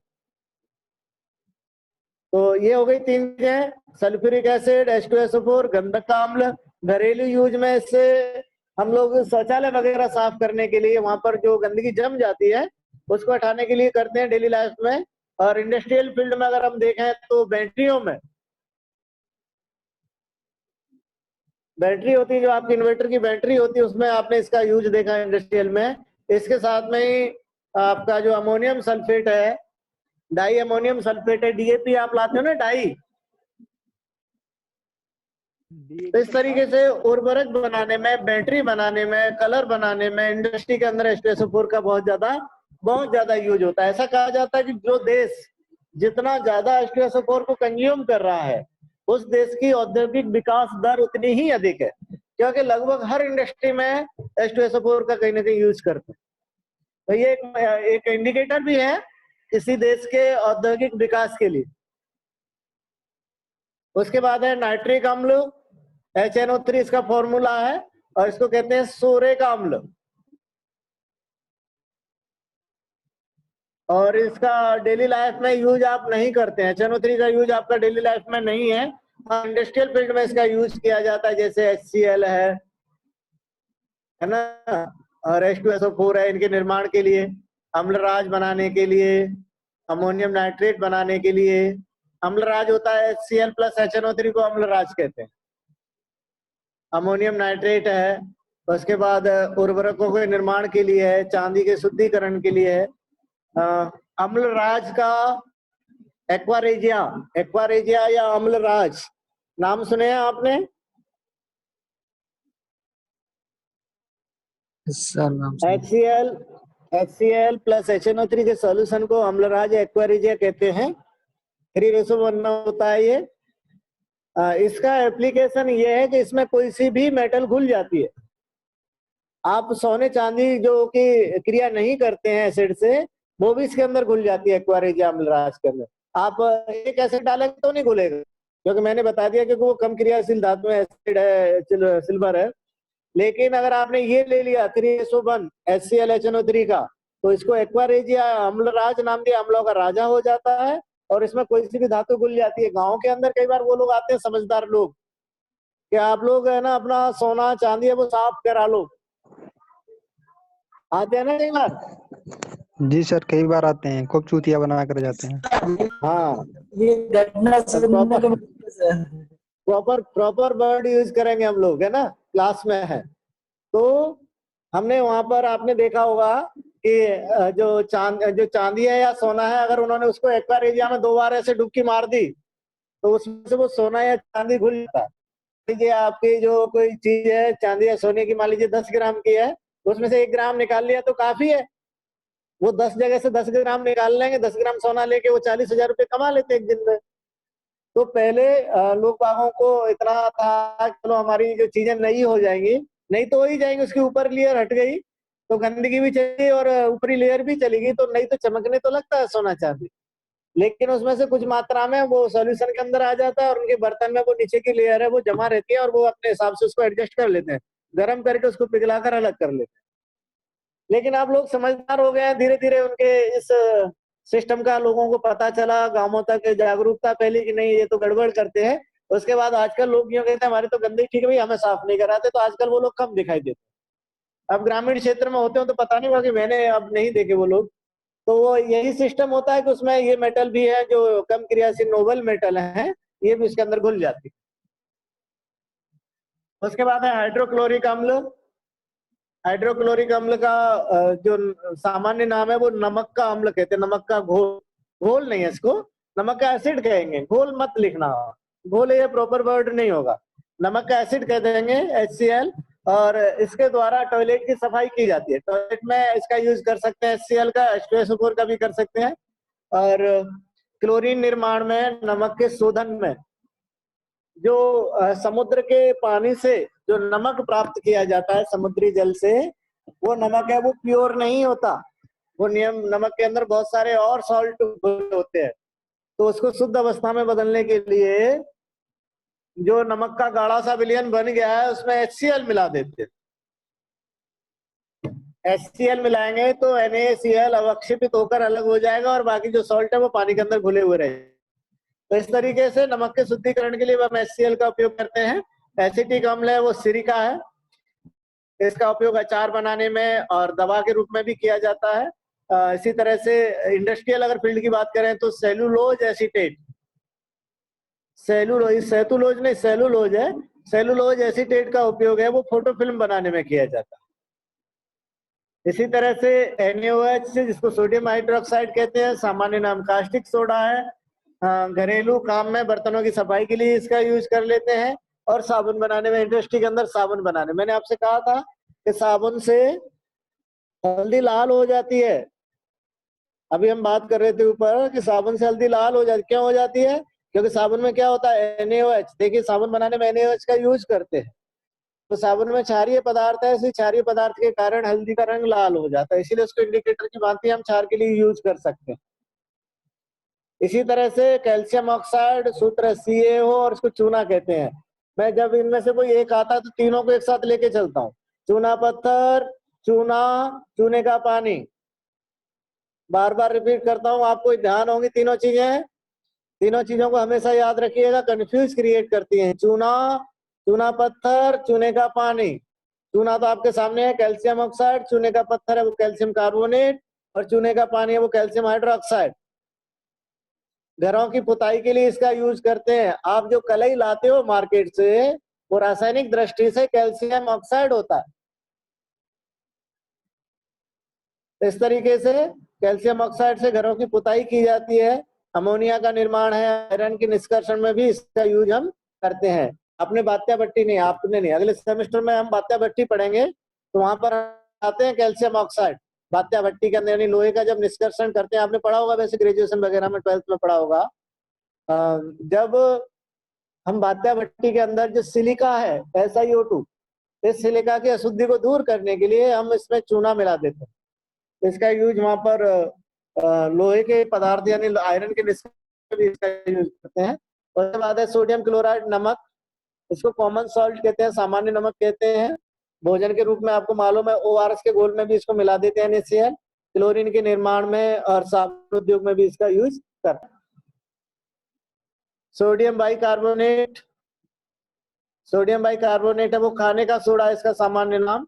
तो ये हो गई 3 चीजें, सल्फ्यूरिक एसिड, H2SO4, गंधक का अम्ल। घरेलू यूज में इससे हम लोग शौचालय वगैरह साफ करने के लिए, वहां पर जो गंदगी जम जाती है उसको हटाने के लिए करते हैं डेली लाइफ में। और इंडस्ट्रियल फील्ड में अगर हम देखें तो बैटरियों में, बैटरी होती है जो आपकी इन्वर्टर की बैटरी होती है, उसमें आपने इसका यूज देखा इंडस्ट्रियल में। इसके साथ में ही आपका जो अमोनियम सल्फेट है, डाई अमोनियम सल्फेट है, DAP आप लाते हो ना डाई, तो इस तरीके से उर्वरक बनाने में, बैटरी बनाने में, कलर बनाने में इंडस्ट्री के अंदर H2SO4 का बहुत ज्यादा यूज होता है। ऐसा कहा जाता है कि जो देश जितना ज्यादा H2SO4 को कंज्यूम कर रहा है, उस देश की औद्योगिक विकास दर उतनी ही अधिक है, क्योंकि लगभग हर इंडस्ट्री में H2SO4 का कहीं ना कहीं यूज करते हैं। तो ये एक इंडिकेटर भी है किसी देश के औद्योगिक विकास के लिए। उसके बाद है नाइट्रिक अम्ल, HNO3 इसका फॉर्मूला है, और इसको कहते हैं सोरेक अम्ल। और इसका डेली लाइफ में यूज आप नहीं करते हैं, HNO3 का यूज आपका डेली लाइफ में नहीं है। इंडस्ट्रियल फील्ड में इसका यूज किया जाता है, जैसे HCl है ना, और H2SO4 है, इनके निर्माण के लिए, अम्लराज बनाने के लिए, अमोनियम नाइट्रेट बनाने के लिए। अम्लराज होता है HCl प्लस HNO3 को अम्लराज कहते हैं। अमोनियम नाइट्रेट है, उसके बाद उर्वरकों के निर्माण के लिए है, चांदी के शुद्धिकरण के लिए है। अम्लराज का एक्वारेजिया या अम्लराज नाम सुने हैं आपने? HCl प्लस HNO3 के सॉल्यूशन को अम्लराज एक्वारेजिया कहते हैं। 3:1 होता है ये। इसका एप्लीकेशन ये है कि इसमें कोई सी भी मेटल घुल जाती है। आप सोने चांदी जो कि क्रिया नहीं करते हैं एसिड से, वो भी इसके अंदर घुल जाती है एक्वारेजिया अम्लराज के अंदर। आप एक एसिड डालेंगे तो नहीं घुलेगा, क्योंकि मैंने बता दिया कि वो कम क्रियाशील धातु में एसिड है, सिल्वर है। लेकिन अगर आपने ये ले लिया 3:1 HCl HNO3 का, तो इसको एक्वारेजिया अम्लराज नाम दिया, अम्लों का राजा हो जाता है, और इसमें कोई सी भी धातु घुल जाती है। गाँव के अंदर कई बार वो लोग आते हैं समझदार लोग, कि आप लोग है ना अपना सोना चांदी है वो साफ करा लो, आते हैं ना कई बार। जी सर, कई बार आते हैं, खूब चूतिया बना कर जाते हैं। हाँ, ये घटना सुनने को मिलती है सर। प्रॉपर वर्ड यूज करेंगे हम लोग, है ना, क्लास में है। तो हमने वहां पर आपने देखा होगा कि जो चांदी है या सोना है, अगर उन्होंने उसको एक्वारेजिया में 2 बार ऐसे डुबकी मार दी, तो उसमें से वो सोना या चांदी घुल जाता है। लीजिए आपकी जो कोई चीज है चांदी या सोने की, मान लीजिए 10 ग्राम की है, उसमें से 1 ग्राम निकाल लिया तो काफी है। वो 10 जगह से 10 ग्राम निकाल लेंगे, 10 ग्राम सोना लेके वो 40,000 रुपये कमा लेते एक दिन में। तो पहले लोग बागों को इतना था, चलो हमारी जो चीजें नई हो जाएंगी, नहीं तो हो ही जाएंगी, उसकी ऊपर लेयर हट गई तो गंदगी भी चली और ऊपरी लेयर भी चलेगी, तो नहीं तो चमकने तो लगता है सोना चांदी, लेकिन उसमें से कुछ मात्रा में वो सॉल्यूशन के अंदर आ जाता है, और उनके बर्तन में वो नीचे की लेयर है वो जमा रहती है, और वो अपने हिसाब से उसको एडजस्ट कर लेते हैं, गर्म करके उसको पिघलाकर अलग कर लेते हैं। लेकिन आप लोग समझदार हो गए हैं, धीरे धीरे उनके इस सिस्टम का लोगों को पता चला, गांवों तक जागरूकता फैली कि नहीं ये तो गड़बड़ करते हैं। उसके बाद आजकल लोग यूँ कहते हैं हमारे तो गंदगी ठीक है भाई, हमें साफ नहीं कराते, तो आजकल वो लोग कम दिखाई देते। अब ग्रामीण क्षेत्र में होते हो तो पता नहीं होगा, कि मैंने अब नहीं देखे वो लोग। तो वो यही सिस्टम होता है कि उसमें ये मेटल भी है जो कम क्रियाशील नोबल मेटल है, ये भी इसके अंदर घुल जाती है। उसके बाद है हाइड्रोक्लोरिक अम्ल। हाइड्रोक्लोरिक अम्ल का जो सामान्य नाम है वो नमक का अम्ल कहते हैं, नमक का घोल। घोल नहीं है इसको, नमक का एसिड कहेंगे, घोल मत लिखना, घोल ये प्रॉपर वर्ड नहीं होगा, नमक का एसिड कह देंगे HCl। और इसके द्वारा टॉयलेट की सफाई की जाती है, टॉयलेट में इसका यूज कर सकते हैं HCl का, H2SO4 का भी कर सकते हैं। और क्लोरीन निर्माण में, नमक के शोधन में, जो समुद्र के पानी से जो नमक प्राप्त किया जाता है समुद्री जल से, वो नमक है वो प्योर नहीं होता, वो नियम नमक के अंदर बहुत सारे और सॉल्ट होते हैं। तो उसको शुद्ध अवस्था में बदलने के लिए जो नमक का गाढ़ा सा विलयन बन गया है उसमें HCl मिला देते हैं। HCl मिलाएंगे तो NaCl अवक्षेपित होकर अलग हो जाएगा, और बाकी जो सॉल्ट है वो पानी के अंदर घुले हुए रहेंगे। तो इस तरीके से नमक के शुद्धिकरण के लिए हम HCl का उपयोग करते हैं। एसिटिक अम्ल है वो सिरिका है, इसका उपयोग अचार बनाने में और दवा के रूप में भी किया जाता है। इसी तरह से इंडस्ट्रियल अगर फील्ड की बात करें तो सेलुलोज एसीटेट, सेलुलोज नहीं सेलुलोज है, सेलुलोज एसीटेट का उपयोग है वो फोटो फिल्म बनाने में किया जाता है। इसी तरह से NaOH जिसको सोडियम हाइड्रोक्साइड कहते हैं, सामान्य नाम कास्टिक सोडा है। घरेलू काम में बर्तनों की सफाई के लिए इसका यूज कर लेते हैं, और साबुन बनाने में, इंडस्ट्री के अंदर साबुन बनाने, मैंने आपसे कहा था कि साबुन से हल्दी लाल हो जाती है, अभी हम बात कर रहे थे ऊपर कि साबुन से हल्दी लाल हो जाती, क्यों हो जाती है? क्योंकि साबुन में क्या होता है NaOH, देखिए साबुन बनाने में NaOH का यूज करते हैं, तो साबुन में क्षारीय पदार्थ है, इसी क्षारीय पदार्थ के कारण हल्दी का रंग लाल हो जाता है, इसीलिए उसको इंडिकेटर की भांति हम क्षार के लिए यूज कर सकते हैं। इसी तरह से कैल्शियम ऑक्साइड सूत्र CaO और इसको चूना कहते हैं। मैं जब इनमें से कोई एक आता है तो तीनों को एक साथ लेके चलता हूँ। चूना पत्थर, चूना, चूने का पानी। बार बार रिपीट करता हूँ, आपको ध्यान होंगी तीनों चीजें। तीनों चीजों को हमेशा याद रखिएगा, कंफ्यूज क्रिएट करती हैं। चूना, चूना पत्थर, चूने का पानी। चूना तो आपके सामने है, कैल्शियम ऑक्साइड। चूने का पत्थर है वो कैल्शियम कार्बोनेट, और चूने का पानी है वो कैल्शियम हाइड्रोक्साइड। घरों की पुताई के लिए इसका यूज करते हैं। आप जो कलई लाते हो मार्केट से, वो रासायनिक दृष्टि से कैल्शियम ऑक्साइड होता है। इस तरीके से कैल्शियम ऑक्साइड से घरों की पुताई की जाती है। अमोनिया का निर्माण है, आयरन के निष्कर्षण में भी इसका यूज हम करते हैं। आपने बात्या भट्टी नहीं, आपने नहीं, अगले सेमेस्टर में हम बात्या भट्टी पढ़ेंगे तो वहां पर आते हैं कैल्शियम ऑक्साइड बात्या भट्टी के अंदर, यानी लोहे का जब निष्कर्षण करते हैं। आपने पढ़ा होगा वैसे, ग्रेजुएशन वगैरह में 12th में पढ़ा होगा। जब हम बात्या भट्टी के अंदर जो सिलिका है SiO2, इस सिलिका की अशुद्धि को दूर करने के लिए हम इसमें चूना मिला देते हैं। इसका यूज वहां पर लोहे के पदार्थ यानी आयरन के निष्कर्षण भी इसका यूज करते हैं। उसके बाद है सोडियम क्लोराइड नमक, इसको कॉमन सॉल्ट कहते हैं, सामान्य नमक कहते हैं। भोजन के रूप में आपको मालूम है ORS के घोल में भी इसको मिला देते हैं NaCl। क्लोरीन के निर्माण में और साबुन उद्योग में भी इसका यूज करते हैं। सोडियम बाइकार्बोनेट, सोडियम बाइकार्बोनेट है वो खाने का सोडा, इसका सामान्य नाम।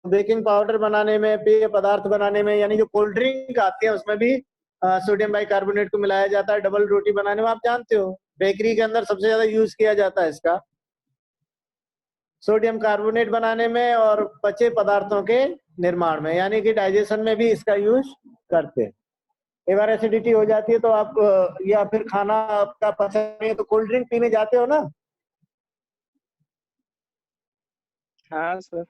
बेकिंग पाउडर बनाने में, पेय पदार्थ बनाने में, यानी जो कोल्ड ड्रिंक आती है उसमें भी सोडियम बाइकार्बोनेट को मिलाया जाता है। डबल रोटी बनाने में आप जानते हो, बेकरी के अंदर सबसे ज्यादा यूज किया जाता है इसका। सोडियम कार्बोनेट बनाने में और पचे पदार्थों के निर्माण में, यानी कि डाइजेशन में भी इसका यूज करते हैं। एक बार एसिडिटी हो जाती है तो आप या फिर खाना आपका पचन नहीं है तो कोल्ड ड्रिंक पीने जाते हो ना। हाँ सर।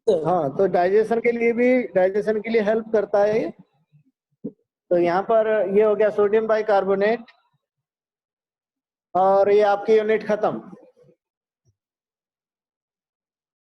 हाँ, तो डाइजेशन के लिए हेल्प करता है ये। तो यहाँ पर ये हो गया सोडियम बाइकार्बोनेट, और ये आपकी यूनिट खत्म।